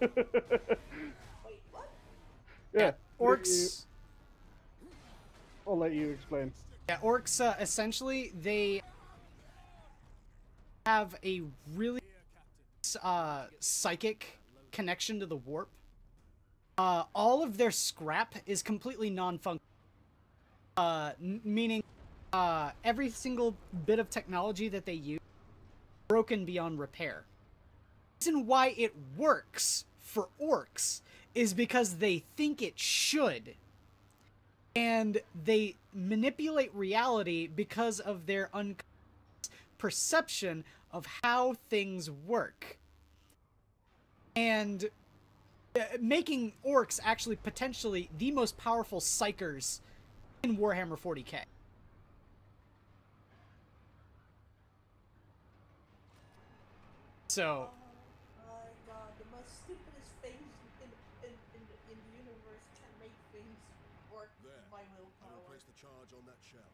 what? Yeah, orcs. I'll let you explain. Yeah, orcs, essentially, they have a really psychic connection to the warp. All of their scrap is completely non-functional. Meaning, every single bit of technology that they use is broken beyond repair. The reason why it works for orcs is because they think it should. And they manipulate reality because of their unconscious perception of how things work. And making orcs actually potentially the most powerful psychers in Warhammer 40k. So, Oh my god, the most stupidest things in the universe can make things work There. by I'll willpower. place the charge on that shell.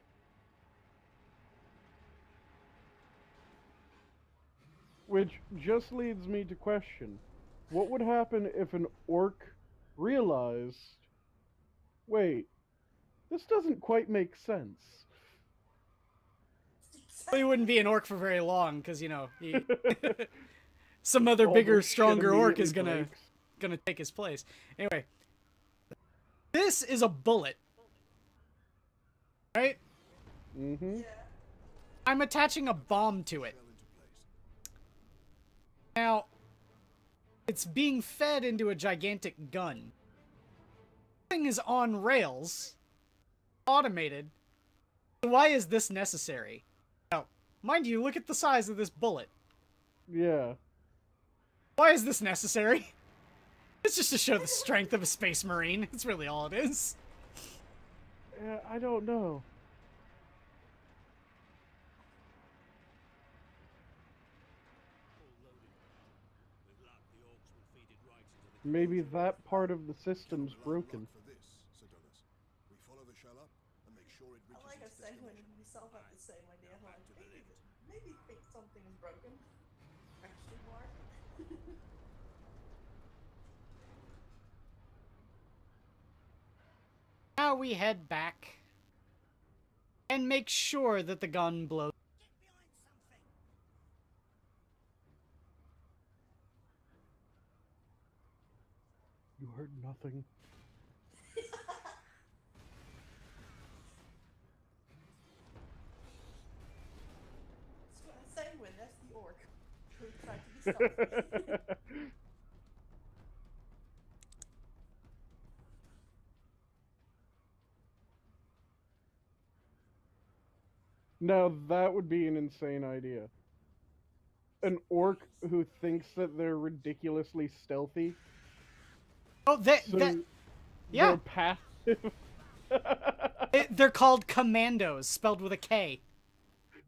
Which just leads me to question, what would happen if an orc realized, wait, this doesn't quite make sense. he wouldn't be an orc for very long, because, you know, some other All bigger, that shit stronger orc is immediately gonna take his place. Anyway, this is a bullet, right? Mm-hmm. Yeah. I'm attaching a bomb to it. Now, it's being fed into a gigantic gun. This thing is on rails, automated. Why is this necessary? Now, mind you, look at the size of this bullet. Yeah. Why is this necessary? It's just to show the strength of a space marine. It's really all it is. Yeah, I don't know. Maybe that part of the system's broken. For this, Sidonis. We follow the shell up and make sure it reaches Like I its said, when destination. we self have the same idea, like maybe think something is broken. Question mark. Now we head back and make sure that the gun blows. You heard nothing. That's what I'm saying when that's the orc who tried to be stealthy. Now that would be an insane idea. An orc who thinks that they're ridiculously stealthy. Oh, So yeah. they're passive. They're called commandos, spelled with a K.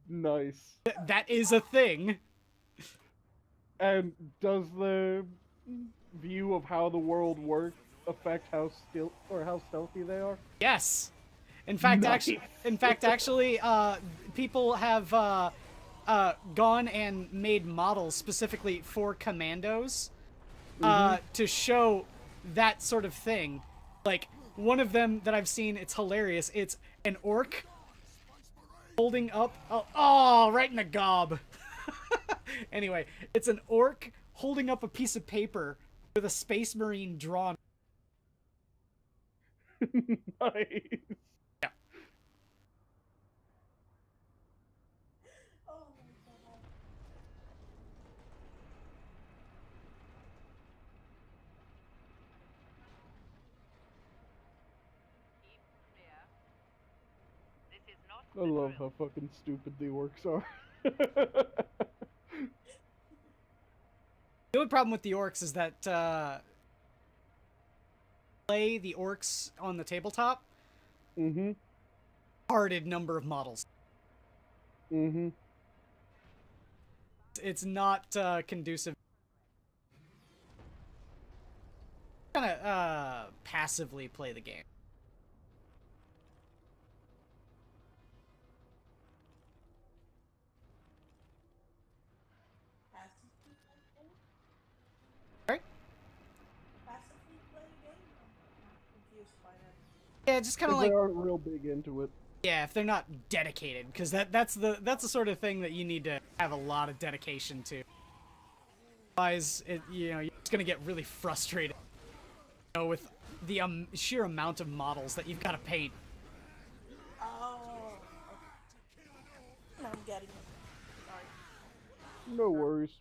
Nice. That is a thing. And does the view of how the world works affect how stealthy they are? Yes. In fact, Nice. actually, people have gone and made models specifically for commandos to show that sort of thing. Like, one of them that I've seen, it's hilarious. It's an orc holding up... Oh, right in the gob. Anyway, it's an orc holding up a piece of paper with a space marine drawn. Nice. Yeah. Oh my god. Keep clear. This is not I the love drill. how fucking stupid the orcs are. The only problem with the orcs is that play the orcs on the tabletop, Mm-hmm. hearted number of models. Mm-hmm. It's not conducive. Kind of passively play the game. Passively play game? Right? Passively play game? I'm confused by that. Yeah, just kind of If like they aren't real big into it. yeah, if they're not dedicated, because that's the sort of thing that you need to have a lot of dedication to. Otherwise, you're just gonna get really frustrated. With the sheer amount of models that you've got to paint. Oh, okay. I'm getting it. Sorry. No worries.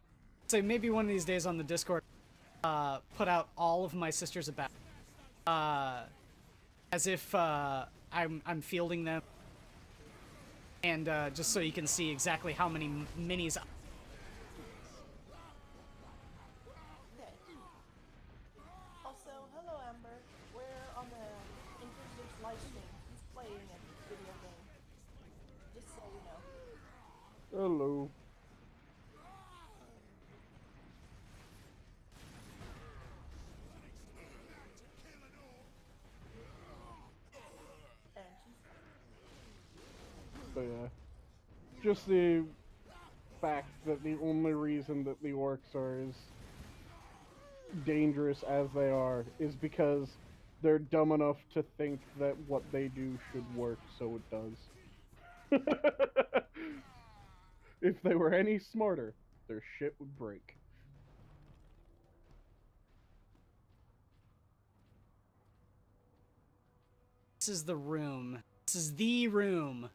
So maybe one of these days on the Discord, put out all of my sisters about, as if I'm fielding them, and just so you can see exactly how many minis. Also, hello Amber. We're on the Interlude live stream. He's playing a video game. Just so you know. Hello. And she's But yeah. Just the fact that the only reason that the orcs are as dangerous as they are is because they're dumb enough to think that what they do should work, so it does. If they were any smarter, their shit would break. This is the room. This is the room.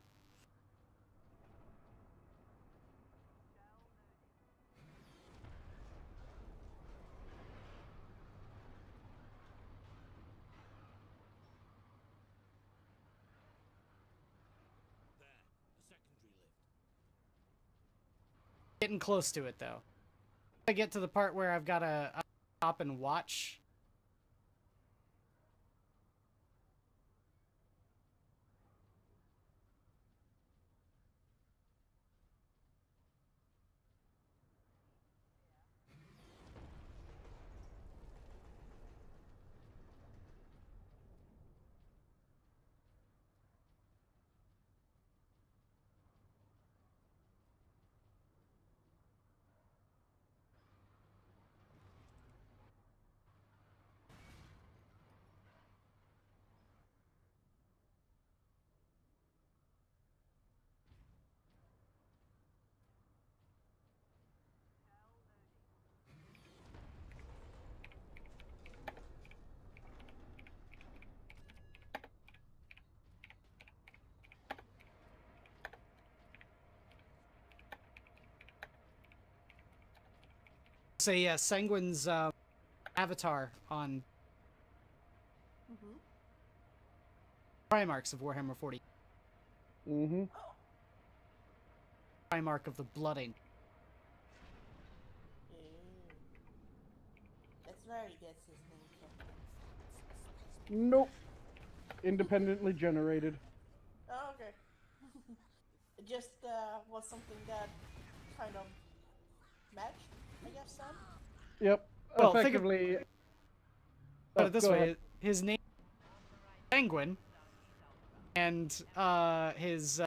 There, a secondary lift. Getting close to it though. I get to the part where I've got to stop and watch. Say Sanguine's avatar on Primarchs of Warhammer 40. Mm-hmm. Primarch of the Blood Angel. That's where he gets his name from. Nope. Independently generated. Oh, okay. It just was something that kind of matched, I guess, then? Yep. Well, Effectively. Put it this go way, ahead. his name is Sanguine, and his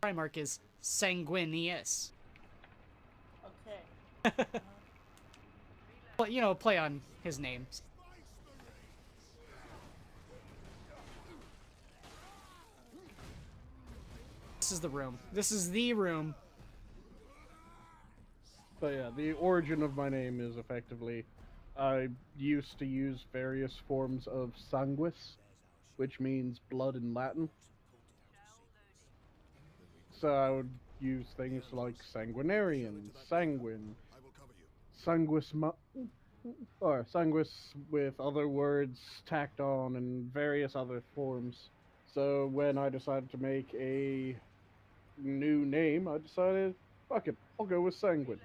Primarch is Sanguinius. Okay. Well, play on his names. This is the room. This is the room. But yeah, the origin of my name is effectively, I used to use various forms of sanguis, which means blood in Latin. So I would use things like sanguinarian, sanguine, or sanguis with other words tacked on and various other forms. So when I decided to make a new name, I decided, fuck it, I'll go with sanguine.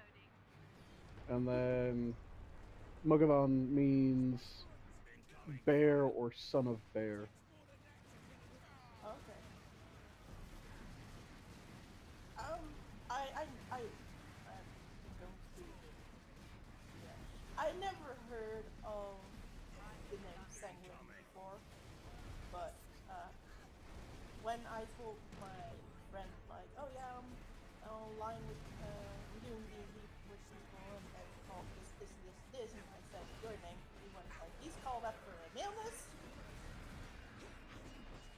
And then Mugavan means bear or son of bear. Okay. heard of the name Sanguine before, but when I told my friend like, oh yeah, I'm online with doing D&D with people and they called this, and I said your name, he went like, he's called after an illness.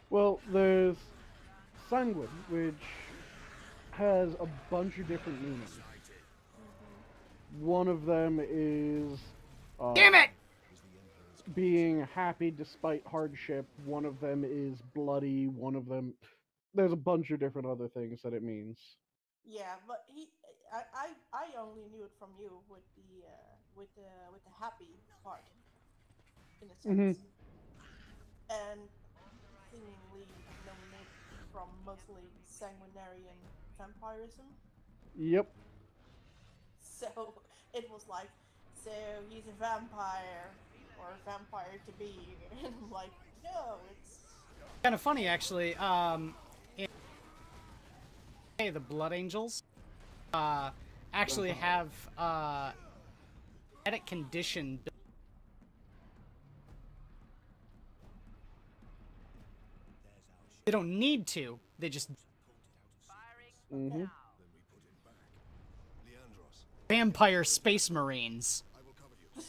Well, there's Sanguine, which has a bunch of different meanings. One of them is Damn it! being happy despite hardship. One of them is bloody. One of them, there's a bunch of different other things that it means. Yeah, but I only knew it from you with the happy part, in a Hmm. sense, and seemingly known it from mostly sanguinarian vampirism. Yep. So it was like, so he's a vampire or a vampire to be, and I'm like, no, it's Kind of funny, actually. In the Blood Angels, actually have genetic condition. They don't need to. They just Hmm. Then we put him back. Leandros, vampire space marines. I will cover you.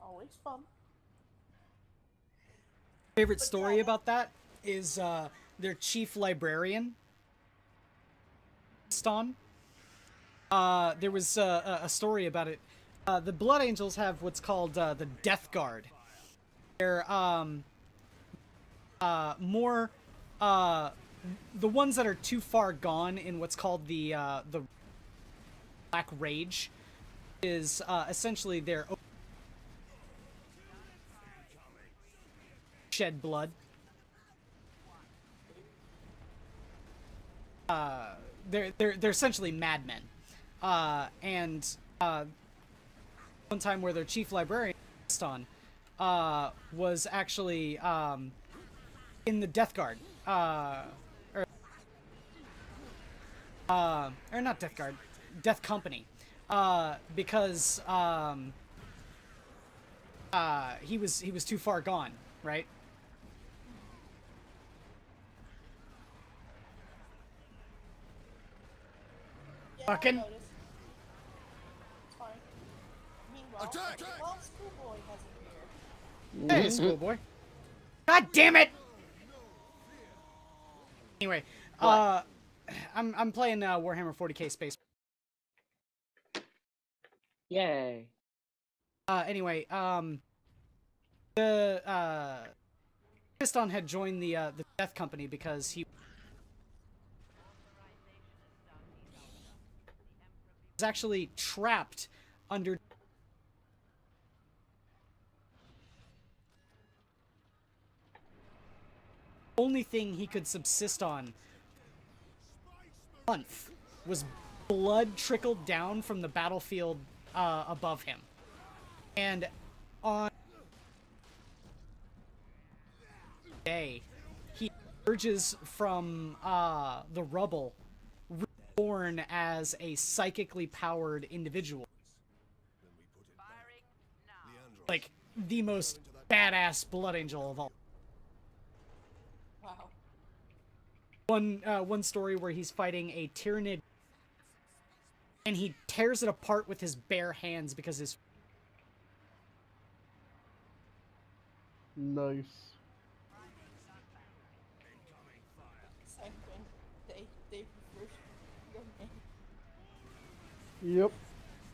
always fun. Favorite But story yeah, about that is their chief librarian, Ston. There was a story about it. The Blood Angels have what's called the Death Guard. They're more the ones that are too far gone in what's called the Black Rage is essentially their shed blood. They're essentially madmen. And one time where their chief librarian, Ston, was actually in the Death Guard. Or not Death Guard, Death Company. Because he was too far gone, right? yeah, Fucking- I noticed. It's fine. Meanwhile, Attack! well, Schoolboy hasn't appeared. Hey, schoolboy. God damn it! Anyway, I'm playing Warhammer 40k Space. Yay. Anyway, the Piston had joined the Death Company because he was actually trapped under only thing he could subsist on month was blood trickled down from the battlefield above him. And on day, he emerges from the rubble, reborn as a psychically powered individual. Then we put him back. Leandros, Like, the most badass Blood Angel of all. Wow. One story where he's fighting a Tyrannid, and he tears it apart with his bare hands because his Nice. Sanguine. They reversed your name. Yep.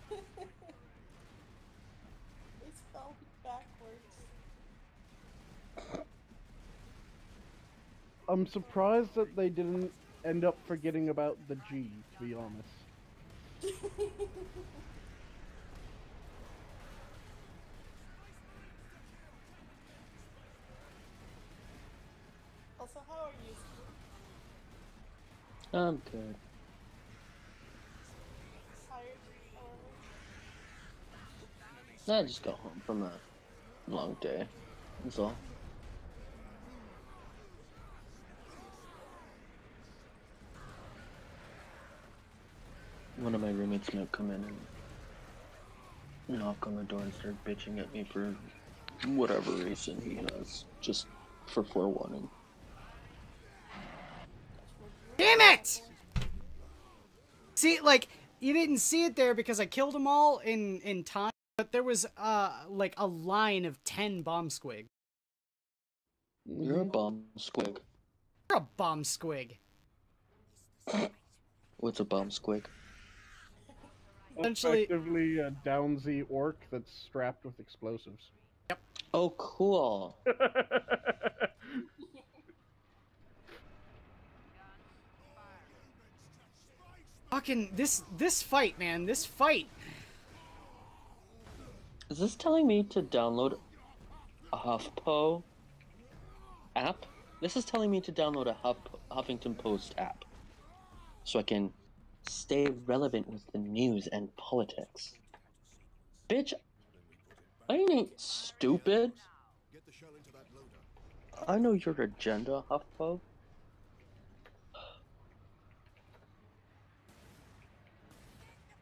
They spelled it backwards. I'm surprised that they didn't end up forgetting about the G, to be honest. Also, how are you? I'm good. Tired, however? I just got home from a long day. That's all. One of my roommates might come in and knock on the door and start bitching at me for whatever reason he has, just for forewarning. Damn it! See, like, you didn't see it there because I killed them all in time, but there was, like, a line of 10 bomb squig. You're a bomb squig. You're a bomb squig. What's a bomb squig? Essentially, Effectively a downsy orc that's strapped with explosives. Yep. Oh, cool. Fucking, this fight, man, this fight. Is this telling me to download a HuffPo app? This is telling me to download a Huffington Post app so I can stay relevant with the news and politics. Bitch, I ain't stupid. Get the shell into that loader. I know your agenda, HuffPo.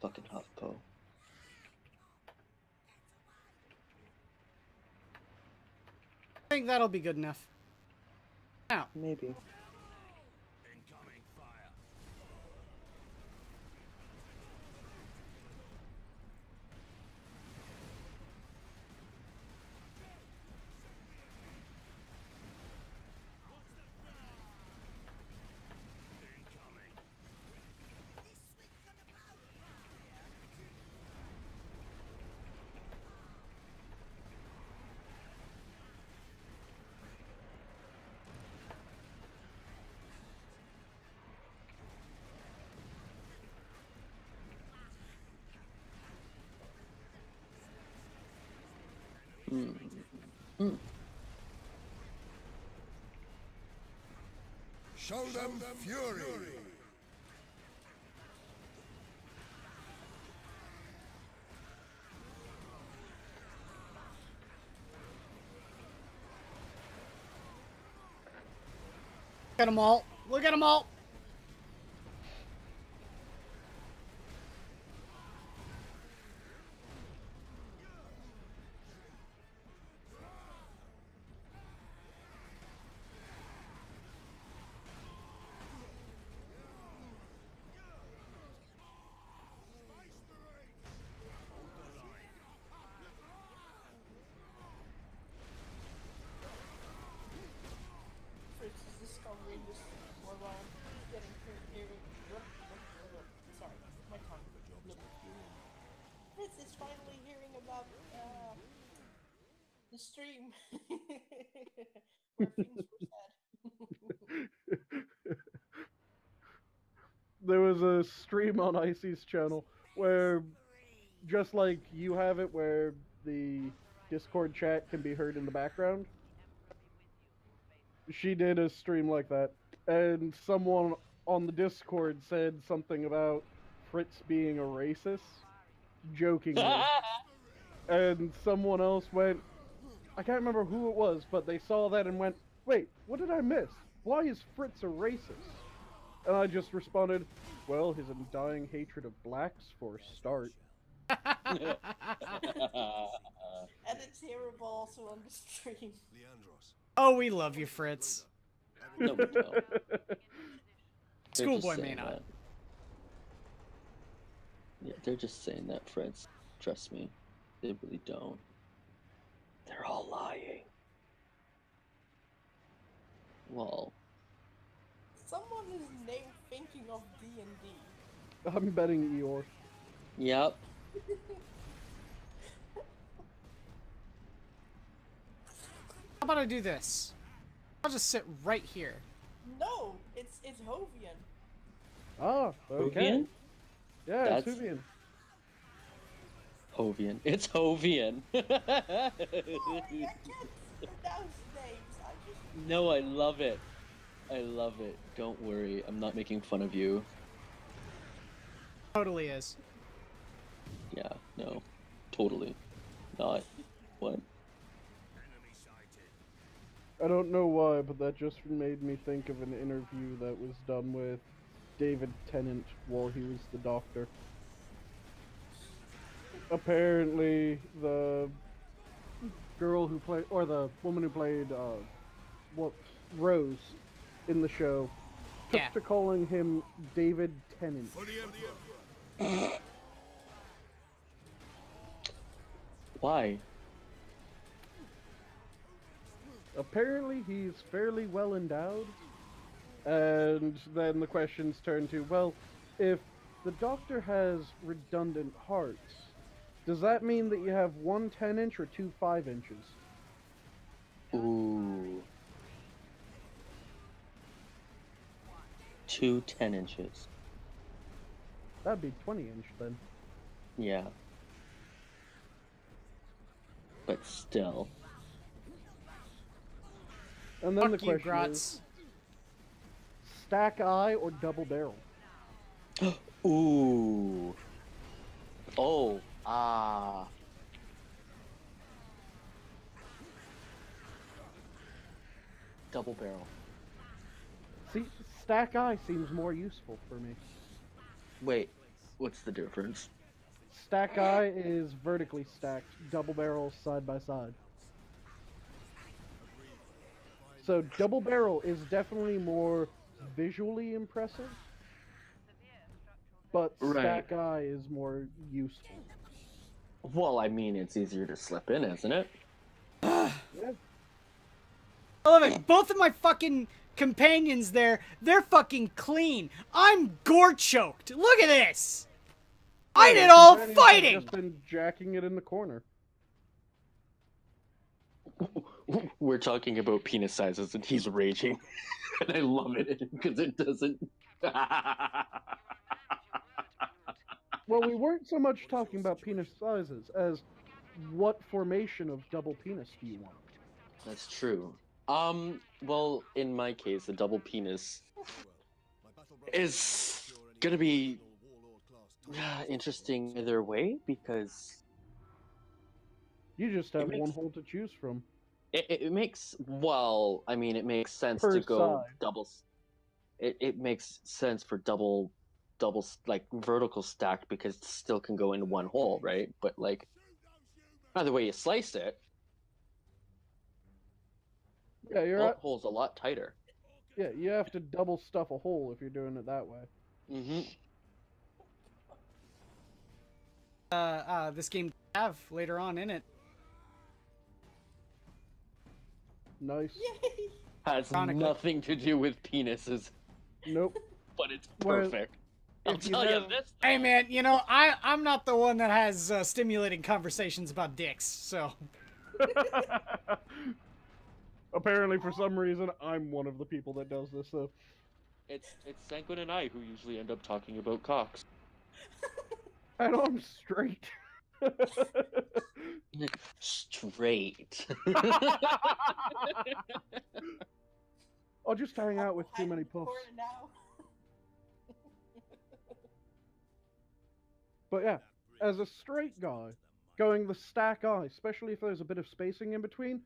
Fucking HuffPo. I think that'll be good enough. Now. Maybe. Incoming fire. Show them fury. Look at them all. Look at them all. Fritz is discovering this more while getting through hearing. Sorry, my tongue. Fritz is finally hearing about the stream where things were said. There was a stream on Icy's channel where, just like you have it where the Discord chat can be heard in the background, she did a stream like that, and someone on the Discord said something about Fritz being a racist, jokingly. And someone else went, I can't remember who it was, but they saw that and went, wait, what did I miss? Why is Fritz a racist? And I just responded, well, his undying hatred of blacks for a start. And it's hearable also on the stream. Leandros. Oh, we love you, Fritz. No, we don't. Schoolboy may not. That. Yeah, they're just saying that, Fritz. Trust me. They really don't. They're all lying. Well. Someone is thinking of D&D. I'm betting Eeyore. Yep. How about I do this? I'll just sit right here. No, it's Hovian. Ah, okay. Hovian? Yeah, That's- it's Hovian. Hovian. It's Hovian. I can't pronounce names. I just... No, I love it. I love it. Don't worry. I'm not making fun of you. Totally is. Yeah, no. Totally. Not. What? I don't know why, but that just made me think of an interview that was done with David Tennant while he was the Doctor. apparently the girl who played, or the woman who played, what, Rose in the show, took Yeah. to calling him David Tennant. Why? Apparently he's fairly well endowed. And then the questions turn to, well, if the Doctor has redundant hearts, does that mean that you have one 10-inch or two 5 inches? Ooh. 2 10 inches. That'd be 20-inch then. Yeah. But still. And then the Fuck you, question is, Grotz. stack eye or double barrel? Ooh. Oh. Ah. Double barrel. See, stack eye seems more useful for me. Wait, what's the difference? Stack eye is vertically stacked, double barrel side by side. So double barrel is definitely more visually impressive, but stack eye is more useful. Well, I mean, it's easier to slip in, isn't it? Yeah. I love it. Both of my fucking companions there, they're fucking clean. I'm gore choked. Look at this. I did all Companions have fighting. just been jacking it in the corner. We're talking about penis sizes, and he's raging, and I love it because it doesn't. Well, we weren't so much talking about penis sizes as what formation of double penis do you want? That's true. Well, in my case, a double penis is gonna be interesting either way because you just have one hole to choose from. It makes, well, I mean, it makes sense Per to go side. doubles. It makes sense for double like vertical stacked because it still can go in one hole, right? But like either way you slice it, Yeah, you're that at, hole's a lot tighter. yeah, you have to double stuff a hole if you're doing it that way. Mm-hmm. This game have later on in it. Nice. Yay! Has nothing to do with penises. Nope. But it's Well, perfect. I'll if you tell you have- this. Hey man, you know, I'm not the one that has stimulating conversations about dicks, so. Apparently, for some reason, I'm one of the people that does this, so. It's Sanguine and I who usually end up talking about cocks. And I'm straight. Straight. I'll just hang out with too many puffs. Now. But yeah, as a straight guy, going the stack eye, especially if there's a bit of spacing in between,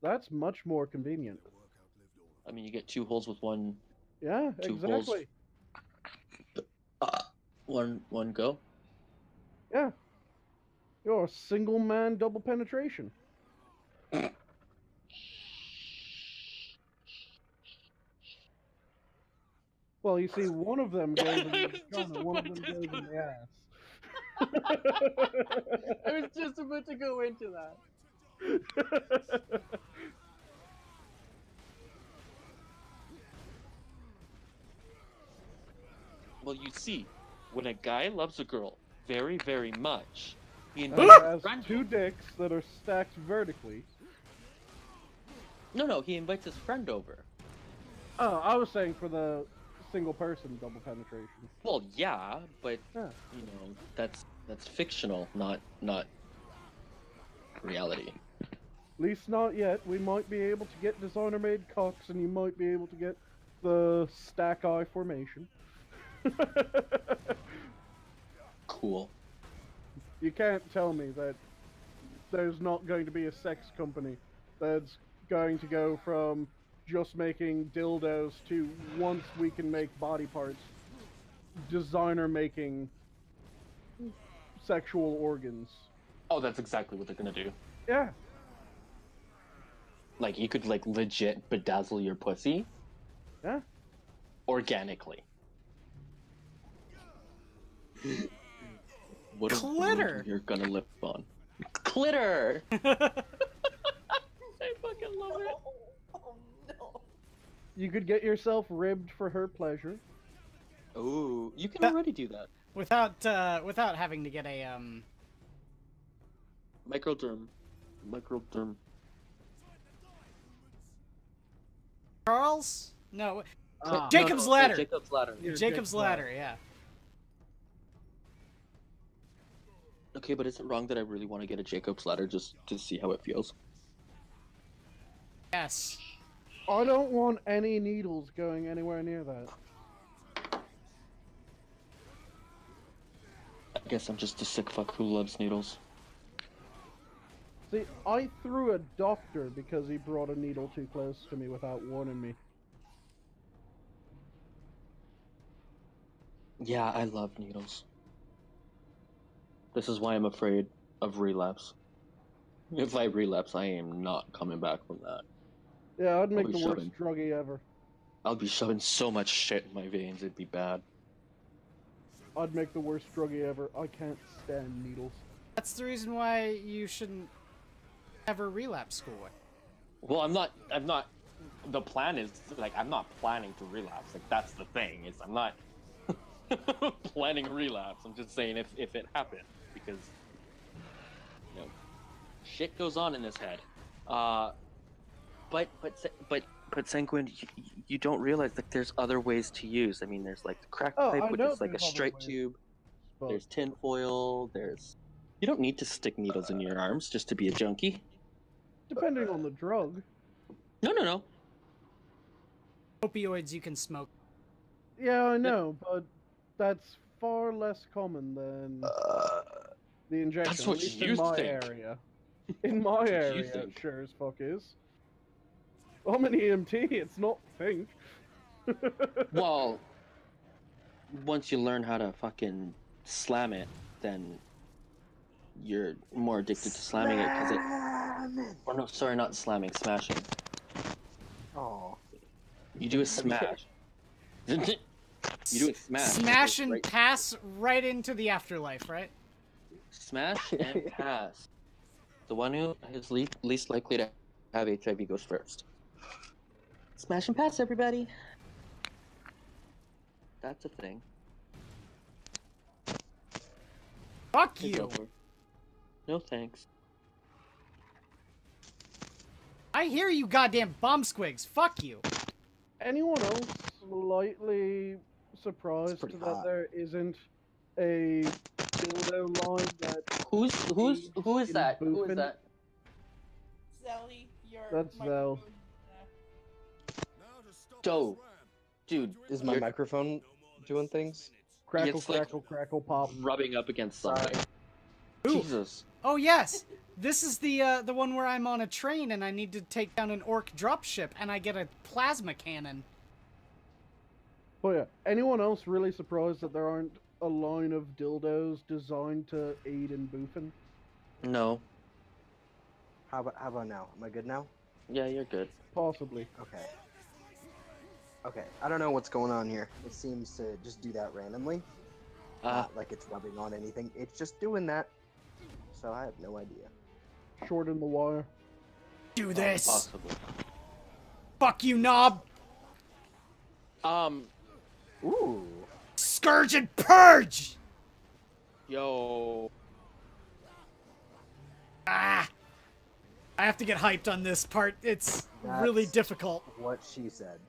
that's much more convenient. I mean, you get 2 holes with one. Yeah, 2 exactly. Holes. One go. Yeah. You're a single man double penetration. Well, you see, one of them goes in the vagina, one of them goes in the ass. I was just about to go into that. Well, you see, when a guy loves a girl very, very much, he And invites has his friend. 2 dicks that are stacked vertically. No, he invites his friend over. Oh, I was saying for the single person double penetration. Well, yeah, but Yeah. you know, that's fictional, not reality. At least not yet. We might be able to get designer made cocks, and you might be able to get the stack eye formation. Cool. You can't tell me that there's not going to be a sex company that's going to go from just making dildos to, once we can make body parts, designer making sexual organs. Oh, that's exactly what they're gonna do. Yeah. Like, you could, like, legit bedazzle your pussy. Yeah. Organically. What a Clitter! word you're gonna live on. Clitter! I fucking love it. Oh no. You could get yourself ribbed for her pleasure. Ooh, you can That- already do that. Without having to get a Microderm. Microderm. Charles? No, Ah. Jacob's Ladder. Jacob's Ladder. Yeah, Jacob's Ladder, yeah. Okay, but is it wrong that I really want to get a Jacob's Ladder just to see how it feels? Yes. I don't want any needles going anywhere near that. I guess I'm just a sick fuck who loves needles. See, I threw a doctor because he brought a needle too close to me without warning me. Yeah, I love needles. This is why I'm afraid of relapse. If I relapse, I am not coming back from that. Yeah, I'd make be the worst shoving. druggie ever. I'll be shoving so much shit in my veins, it'd be bad. I'd make the worst druggie ever. I can't stand needles. That's the reason why you shouldn't ever relapse schoolwork. Well, I'm not, the plan is, like, I'm not planning to relapse. Like, that's the thing, is I'm not planning a relapse. I'm just saying if it happened, because, you know, shit goes on in this head. But Sanguine, you don't realize that there's other ways to use. I mean, there's like the crack pipe, which is like a straight tube. There's tinfoil. There's. You don't need to stick needles in your arms just to be a junkie. Depending on the drug. No. Opioids you can smoke. Yeah, I know, but that's far less common than the injection. That's what at least you in my think. area. In my area, it think. sure as fuck is. I'm an EMT, it's not pink. Well, once you learn how to fucking slam it, then you're more addicted to slamming it because it. Or no, sorry, not slamming, smashing. Oh. You do a smash. You do a smash. Smash and right- pass right into the afterlife, right? Smash and pass. The one who is least likely to have HIV goes first. Smash and pass, everybody. That's a thing. Fuck Hey, you. Gopher. No thanks. I hear you, goddamn bomb squigs. Fuck you. Anyone else slightly surprised pretty that hot. there isn't a dildo line that Who is in that? Who is Boofin? that? Zelly, your That's microphone, Zel. Doe. Dude, Is my you're microphone doing things? Crackle, It's like- crackle, crackle, pop. rubbing up against something. Ooh. Jesus. Oh yes, this is the one where I'm on a train and I need to take down an orc dropship and I get a plasma cannon. Oh yeah. Anyone else really surprised that there aren't a line of dildos designed to aid in boofing? No. How about now? Am I good now? Yeah, you're good. Possibly. Okay. Okay, I don't know what's going on here. It seems to just do that randomly. Not like it's rubbing on anything. It's just doing that. So I have no idea. Shorten the wire. Do this. Possibly. Fuck you, knob. Ooh. Scourge and purge. Yo. Ah. I have to get hyped on this part. It's really That's difficult. What she said.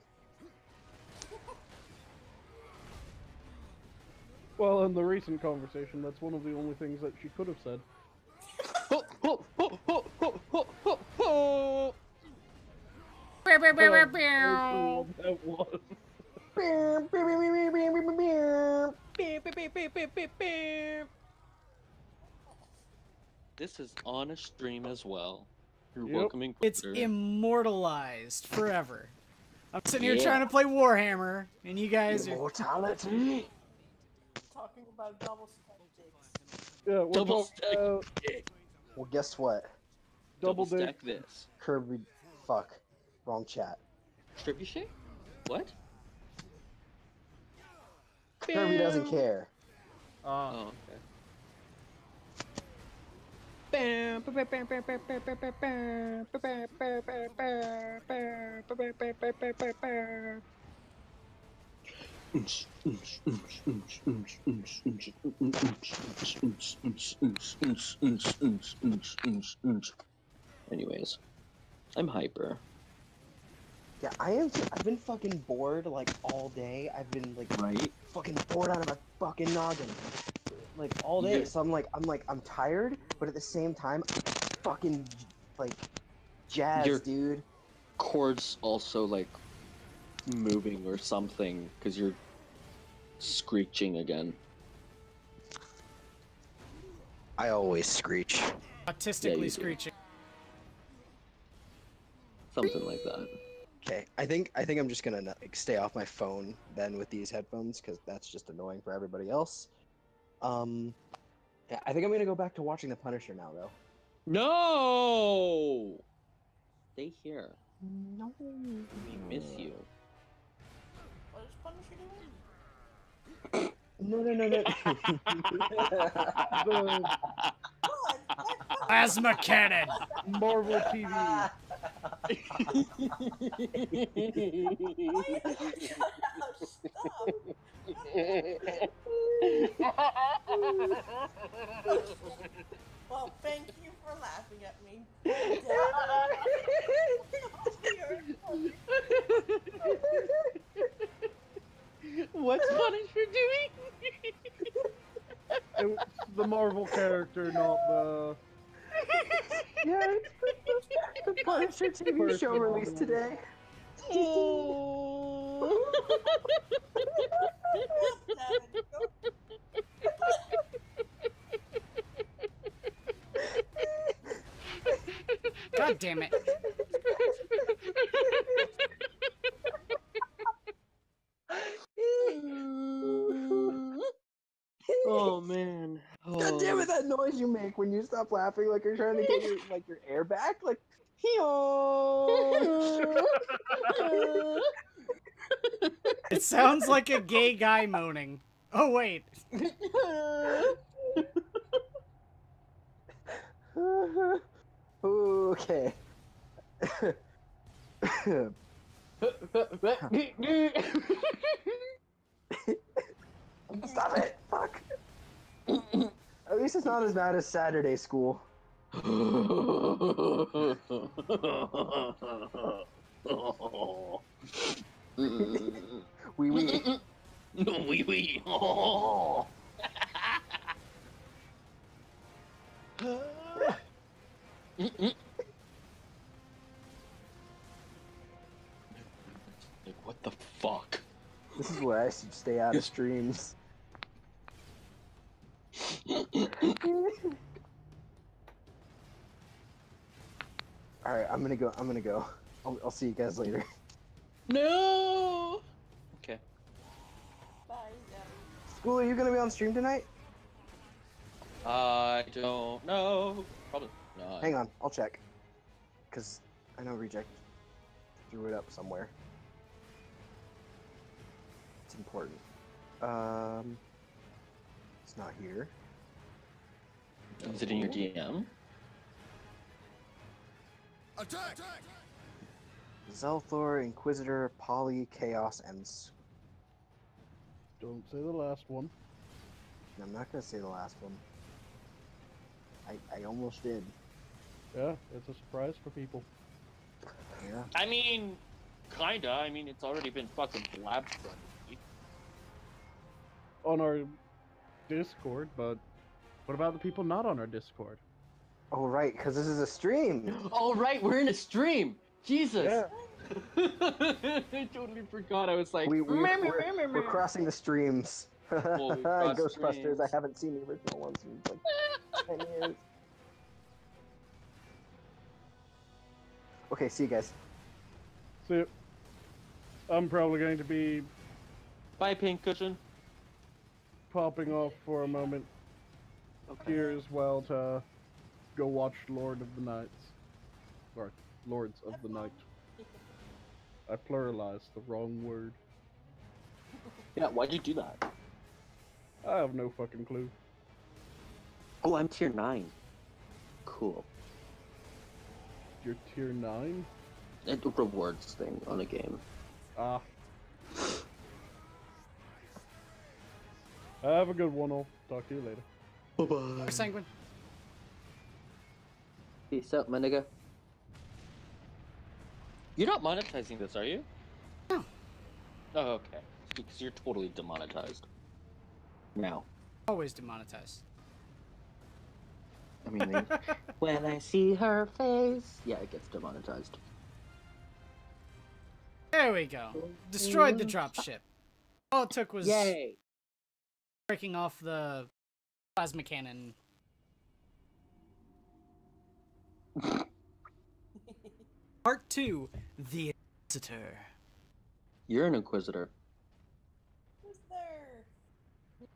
Well, in the recent conversation, that's one of the only things that she could have said. That was. This is on a stream as well. You're Yep. welcoming. It's immortalized forever. I'm sitting here Yeah. trying to play Warhammer, and you guys are... Immortality. talking about double spell jigs. Yeah, we're Double talking stack. about Well, guess what? double dick. stack this. Kirby. Fuck. Wrong chat. Trebuchet? What? Kirby doesn't care. Oh, okay. Anyways, I'm hyper. Yeah, I am too. I've been fucking bored like all day. I've been like fucking bored out of my fucking noggin. Like all day. Yeah. So I'm tired, but at the same time, fucking like jazz, Your dude. chord's also like moving or something because you're screeching again. I always screech. Autistically do. screeching. Something like that. Okay, I think I'm just gonna like, stay off my phone then with these headphones because that's just annoying for everybody else. Yeah, I think I'm gonna go back to watching The Punisher now, though. No! Stay here. No. We miss you. What is Punisher doing? No. Plasma cannon. Marvel TV. Well, thank you for laughing at me. What's Punisher doing? It was the Marvel character, not the. Yeah, it's the Punisher TV show released today. God damn it. Oh man. God damn it, that noise you make when you stop laughing like you're trying to get your your air back. Like It sounds like a gay guy moaning. Oh, wait. Okay. Stop it! Fuck! At least it's not as bad as Saturday school. Wee wee. Wee wee. Oh. Like, what the fuck? This is why I should stay out of streams. Alright, I'm gonna go. I'll see you guys later. No! Okay. Bye, School, are you gonna be on stream tonight? I don't know. Probably not. Hang on, I'll check. Cause I know Reject threw it up somewhere. It's important. It's not here. Is it in your DM? Attack! Zelthor, Inquisitor, Poly, Chaos, and... Don't say the last one. I'm not gonna say the last one. I almost did. Yeah, it's a surprise for people. Yeah. I mean, kinda. I mean, it's already been fucking blabbed from me. On our Discord, but what about the people not on our Discord? Oh, right, because this is a stream. Oh, right, we're in a stream. Jesus. Yeah. I totally forgot. I was like, We're crossing the streams. Well, we crossed Ghostbusters, streams. I haven't seen the original ones in like 10 years. Okay, see you guys. So, I'm probably going to be Bye, Pink Cushion. popping off for a moment. Okay. here as well to go watch Lord of the Nights. Or Lords of the Night. I pluralized the wrong word. Yeah, why'd you do that? I have no fucking clue. Oh, I'm tier 9. Cool. You're tier 9? It rewards thing on a game. Ah. Have a good one, I'll talk to you later. Bye-bye. Sanguine. Peace out, my nigga. You're not monetizing this, are you? No. Oh, okay. Because you're totally demonetized. Now. Always demonetized. I mean, when I see her face... Yeah, it gets demonetized. There we go. Destroyed the dropship. All it took was Yay! breaking off the plasma cannon. Part 2, The Inquisitor. You're an Inquisitor. Who's there? The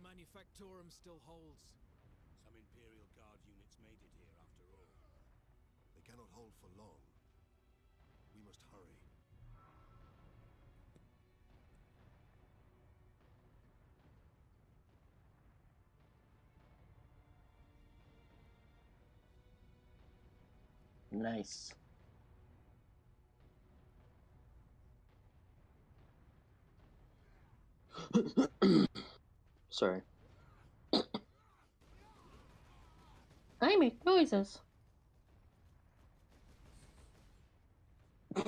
Manufactorum still holds. Some Imperial Guard units made it here after all. They cannot hold for long. We must hurry. Nice. Sorry. I make noises. It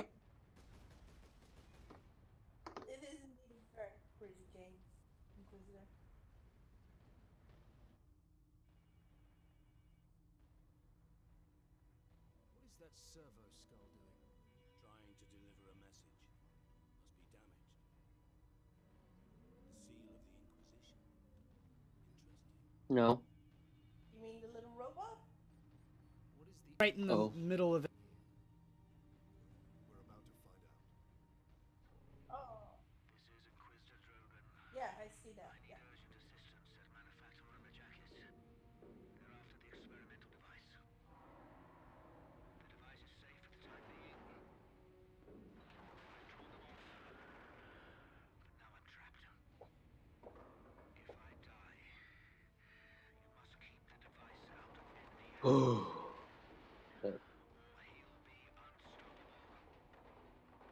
is indeed a very pretty game, Inquisitor. What is that servo skull doing? Trying to deliver a message. Must be damaged. The seal of the Inquisition. Interesting. No. You mean the little robot? What is the... Right in the middle of it. We're about to find out. Oh. This is Inquisitor Drogan. Yeah, I see that. I need urgent assistance at Manufactorum Ajakis. They're after the experimental device. The device is safe for the time being. I've drawn them off. But now I'm trapped. If I die, you must keep the device out of enemy hands. There. Or he'll be unstoppable.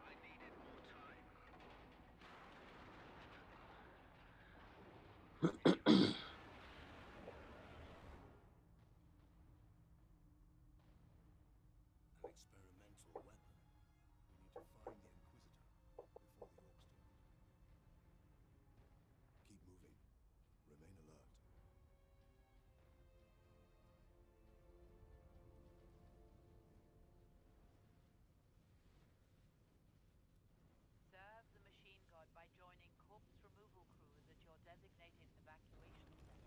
I needed more time. An experimental weapon. We need to find the Inquisitor before the Orcs do. Keep moving. Remain alert. Serve the machine god by joining corpse removal crews at your designated evacuation center.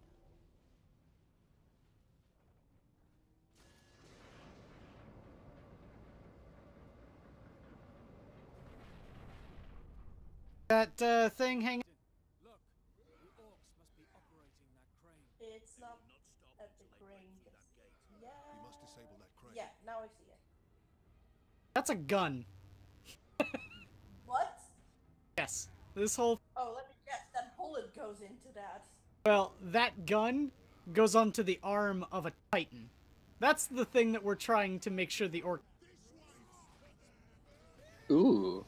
That thing hanging. Look, the orcs must be operating that crane. It's not Not stop at until the they break crane. through that gate. Yeah. We must disable that crane. Yeah, now I see it. That's a gun. What? Yes. This whole. Oh, let me guess. That bullet goes into that. Well, that gun goes onto the arm of a Titan. That's the thing that we're trying to make sure the orc. Ooh.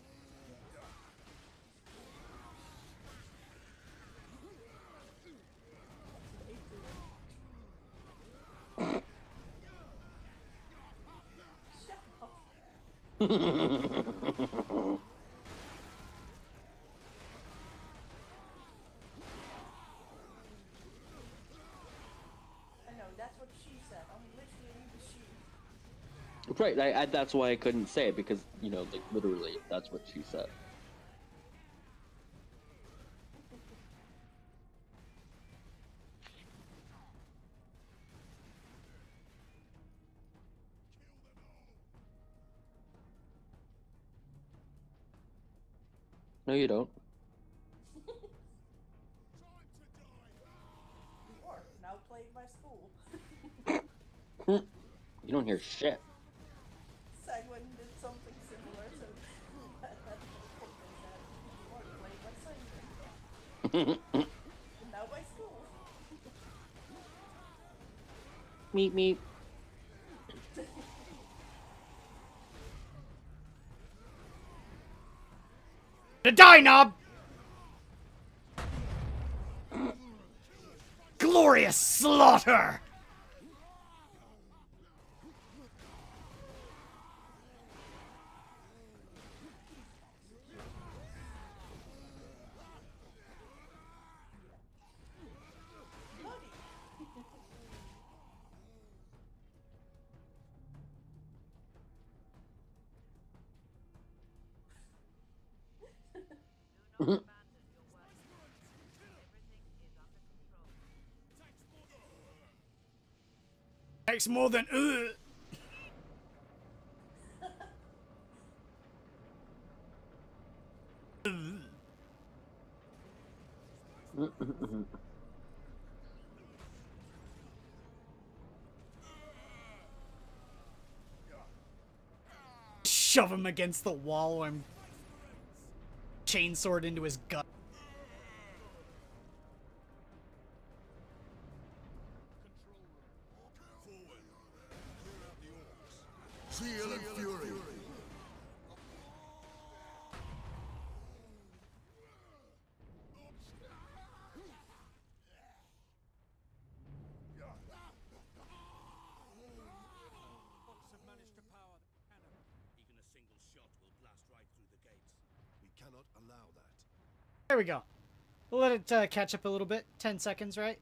Shut up. I know, that's what she said. I'm literally the she. Right, that's why I couldn't say it, because, you know, like, literally, that's what she said. No, you don't. played my school. You don't hear shit. Sagwin did something similar, so that thing they said, you are played by Sagwin. And now by school. Meep meep. To die, knob! Glorious slaughter! Takes more than Shove him against the wall and chainsword into his gut. Zeal and fury. Orcs have managed to power the cannon. Even a single shot will blast right through the gates. We cannot allow that. There we go. We'll let it catch up a little bit. 10 seconds, right?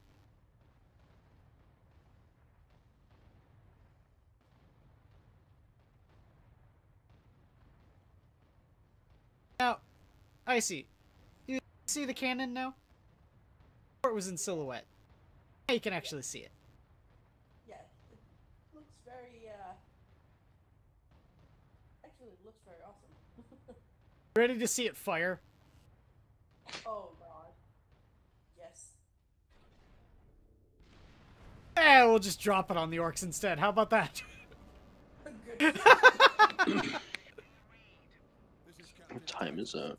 Now, I see. You see the cannon now? Or it was in silhouette. Now you can actually see it. Yeah, it looks very, actually it looks very awesome. Ready to see it fire? Oh god. Yes. Eh, we'll just drop it on the orcs instead. How about that? Good. What time is it?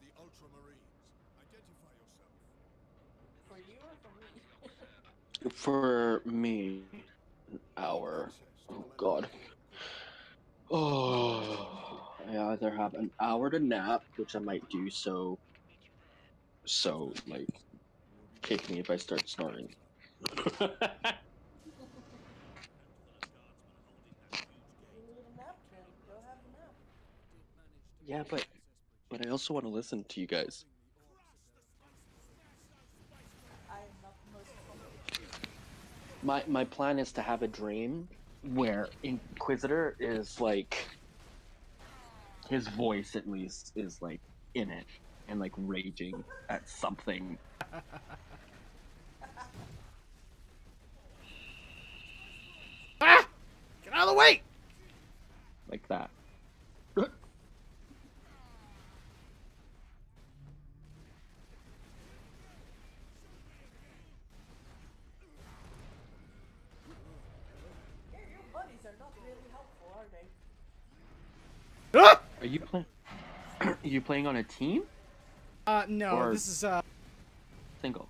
For you or for me? For me, an hour. Oh god. Oh, I either have an hour to nap, which I might do, so like, kick me if I start snoring. You need a nap then. Go have a nap. Yeah, but I also want to listen to you guys. I am not the most competent. My plan is to have a dream where Inquisitor is like, his voice at least is like in it and like raging at something. Ah! Get out of the way! Like that. Your buddies are not really helpful, are they? Ah! Are you playing? Are you playing on a team? No, Or this is, single?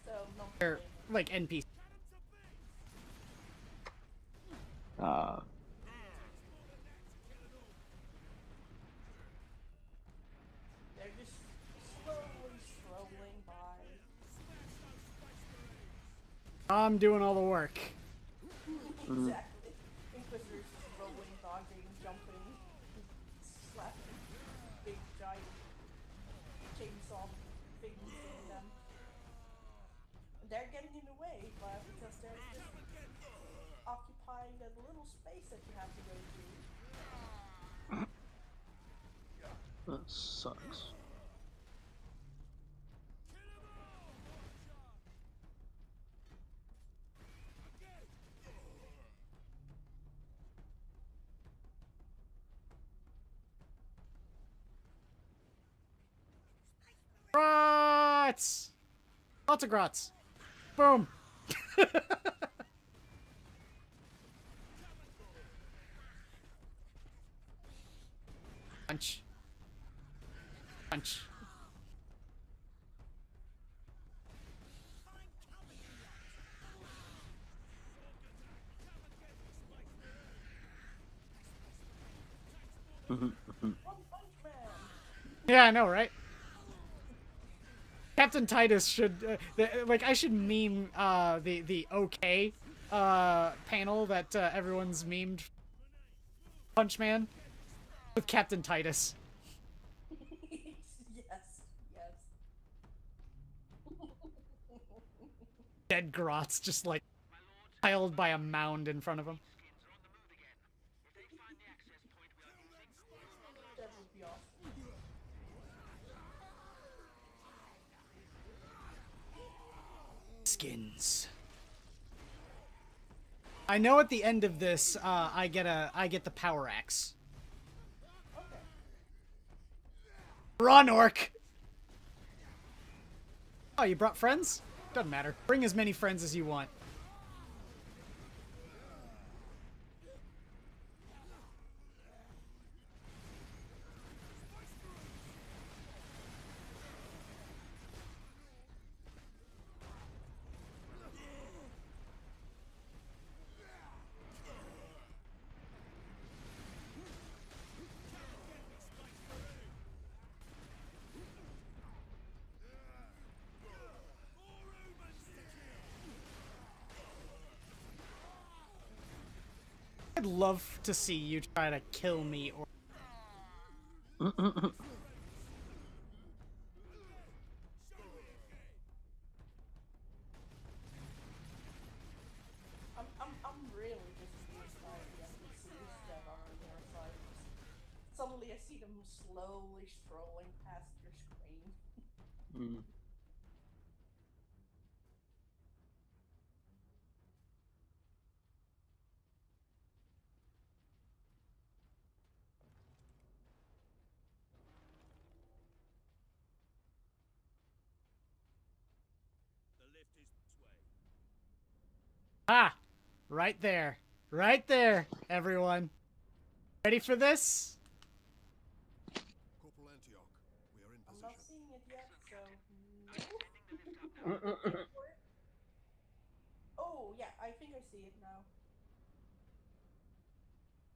So, no. they're, like, NPC. They're just slowly strolling by. I'm doing all the work. Exactly. Inquisitors rolling, dodging, jumping, slapping big giant chainsaw things in them. They're getting in the way, but because they're just occupying that little space that you have to go through. That sucks. Grots! Lots of grots. Boom. Punch. Punch. Yeah, I know, right? Captain Titus should, like, I should meme the okay panel that everyone's memed. Punch Man with Captain Titus. Yes, yes. Dead grots just like piled by a mound in front of him. That would be awesome. Skins. I know at the end of this, I get the power axe. Okay. Run, Orc! Oh, you brought friends? Doesn't matter. Bring as many friends as you want. I'd love to see you try to kill me or... I'm really just amused by the NPCs that are on their side. Suddenly I see them slowly strolling past your screen. The lift is this way. Ah! Right there. Right there, everyone. Ready for this? Corporal Antioch, we are in I'm position. not seeing it yet, so no. Oh yeah, I think I see it now.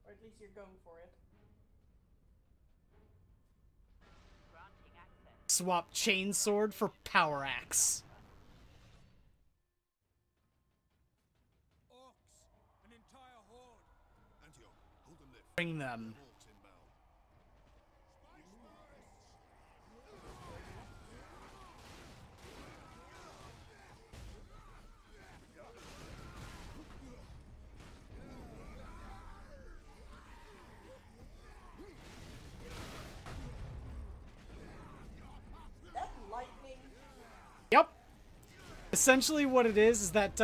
Or at least you're going for it. Granting access. Swap chainsword for power axe. Orcs! An entire horde! Antioch, hold the lift. Bring them. Orcs inbound. That lightning. Yep. Essentially what it is that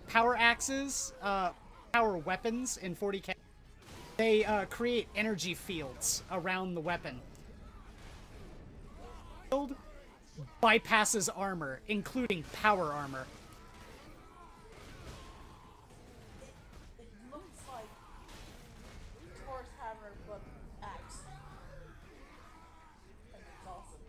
power axes, power weapons in 40k, they create energy fields around the weapon. Field bypasses armor, including power armor. It looks like Thor's hammer, but axe. And it's awesome.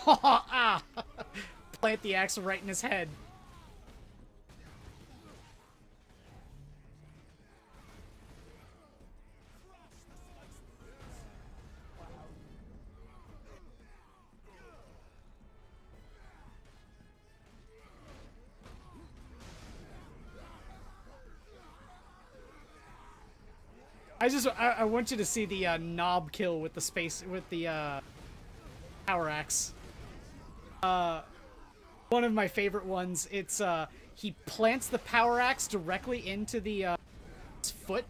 Ah! Plant the axe right in his head. I want you to see the knob kill with the power axe. One of my favorite ones. It's he plants the power axe directly into the his foot,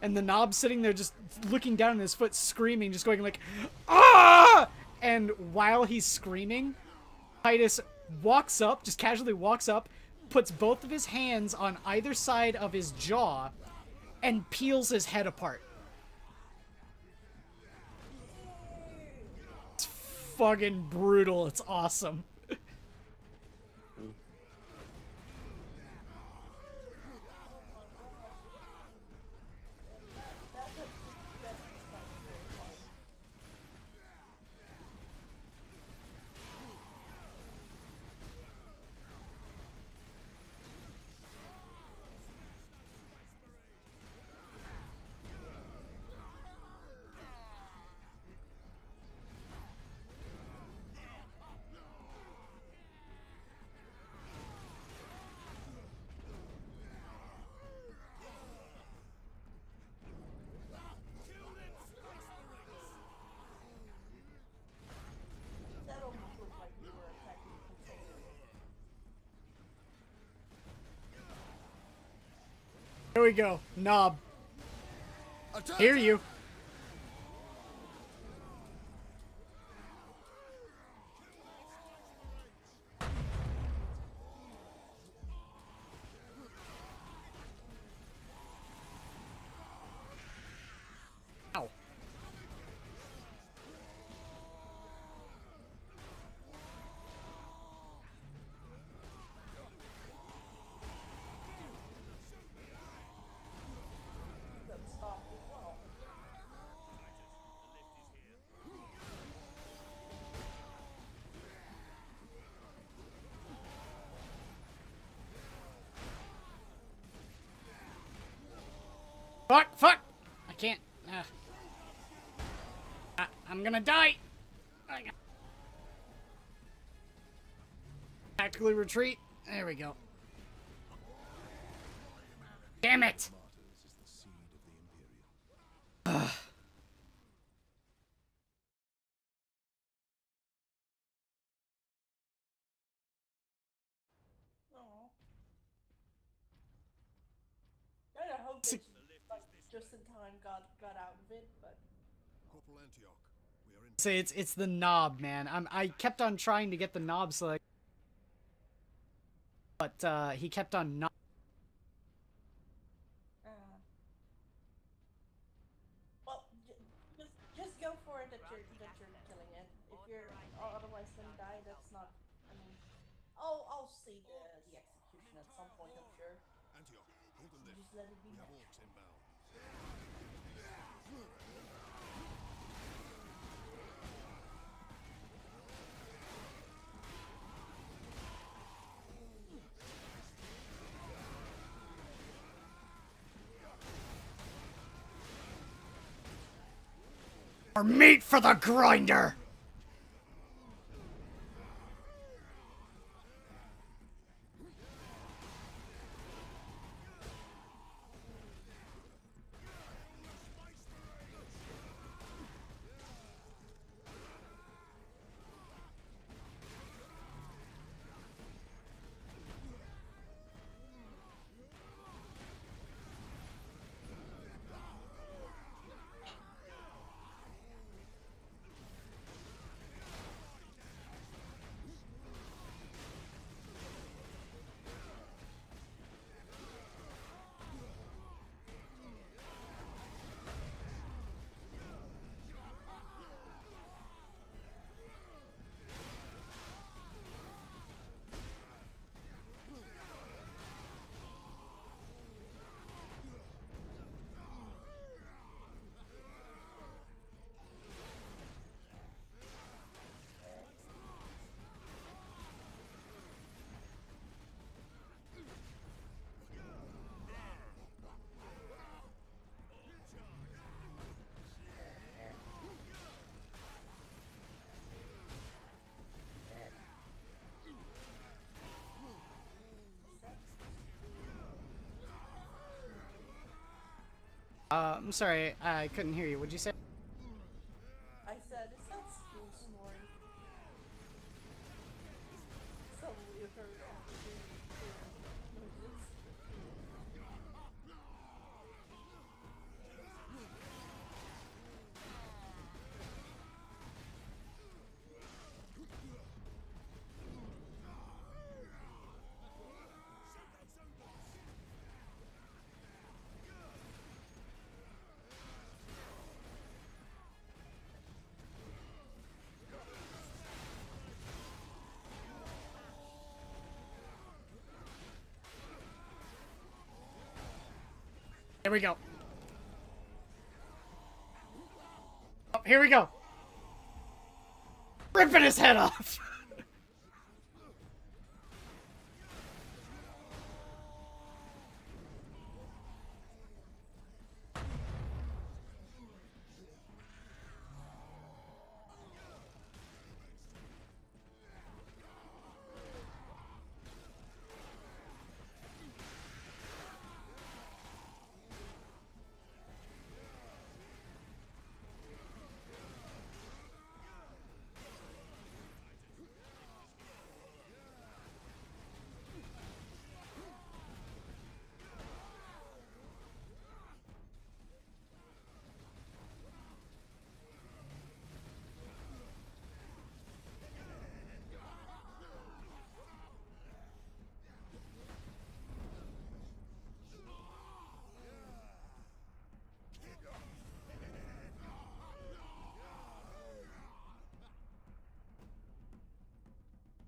and the knob sitting there just looking down at his foot, screaming, just going like, ah! And while he's screaming, Titus walks up, just casually walks up, puts both of his hands on either side of his jaw, and peels his head apart. It's fucking brutal. It's awesome. That almost looked like you were attacking the container. Here we go. Knob. Hear you. Ow. That stopped as well. Fuck, fuck! I can't. I'm gonna die! Tactically retreat. There we go. Damn it! Aw. Kinda hope that you, like, just in time got out of it, but Corporal Antioch, we are in. Say it's the knob, man. I kept on trying to get the knob select, but he kept on not. well, just go for it that you're killing it. If you're otherwise gonna die, that's not. I mean, I'll see the execution at some point, I'm sure. Antioch, hold the lift. Just let it be. We have orcs inbound. Or meat for the grinder! I'm sorry, I couldn't hear you. What'd you say? I said, is that school snoring? So we've heard noises. Here we go. Oh, here we go. Ripping his head off.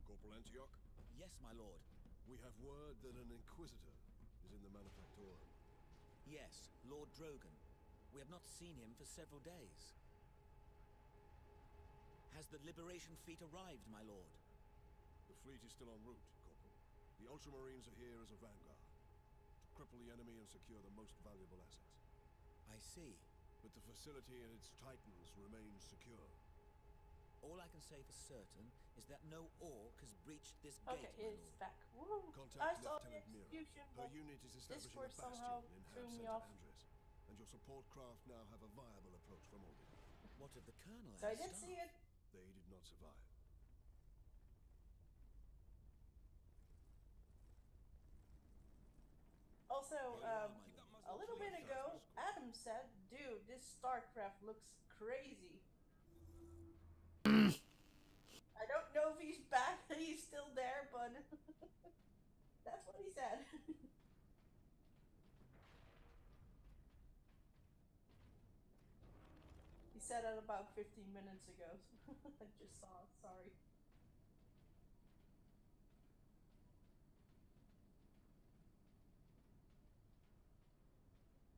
Corporal Antioch, Yes, my lord. we have word that an Inquisitor is in the Manufactorum. Yes, Lord Drogan. We have not seen him for several days. Has the Liberation fleet arrived, my lord? The fleet is still en route, Corporal. The Ultramarines are here as a vanguard, to cripple the enemy and secure the most valuable assets. I see. But the facility and its Titans remain secure. All I can say for certain is that no orc has breached this Okay, gate, my it's lord. back. Woo! I Contact saw the Lieutenant Mira. execution, Her but unit is establishing a Discord somehow bastion in threw Hab me Center off. Andres, and your support craft now have a viable approach from Orky. What of the Colonel So I and did staff? see it. They did not survive. Also, Here we are, my lord. a little bit ago, Adam said, "Dude, this StarCraft looks crazy." I don't know if he's back, he's still there, but that's what he said. He said it about 15 minutes ago. I just saw it, sorry.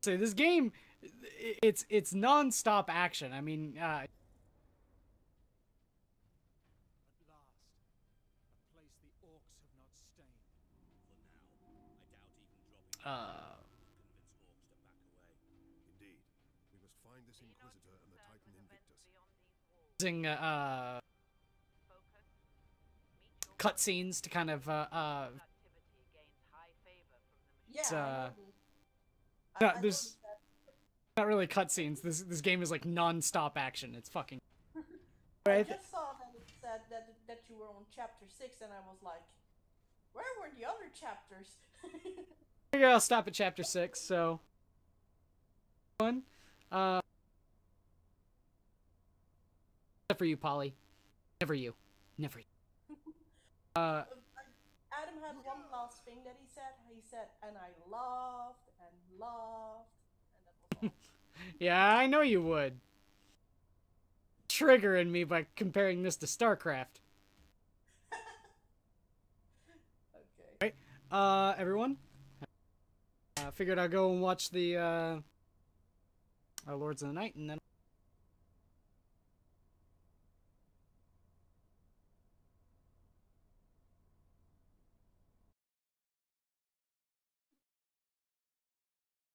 So this game, it's non-stop action. I mean, At last, a place the orcs have not stained. For now, I doubt even dropping will convince orcs to back away. Indeed. We must find this Inquisitor and the Titan Invictus. using cutscenes to kind of Yeah, It's, I no, noticed. I there's noticed that. not really cutscenes. This game is like non-stop action. It's fucking. I just saw that it said that you were on chapter 6, and I was like, where were the other chapters? Maybe I'll stop at chapter 6. So, one, except for you, Polly. Never you. Never you. Adam had one last thing that he said. He said, and I laughed and laughed, and that was all. Yeah, I know you would. Triggering me by comparing this to StarCraft. Okay. Right, everyone. Figured I'd go and watch the Lords of the Night, and then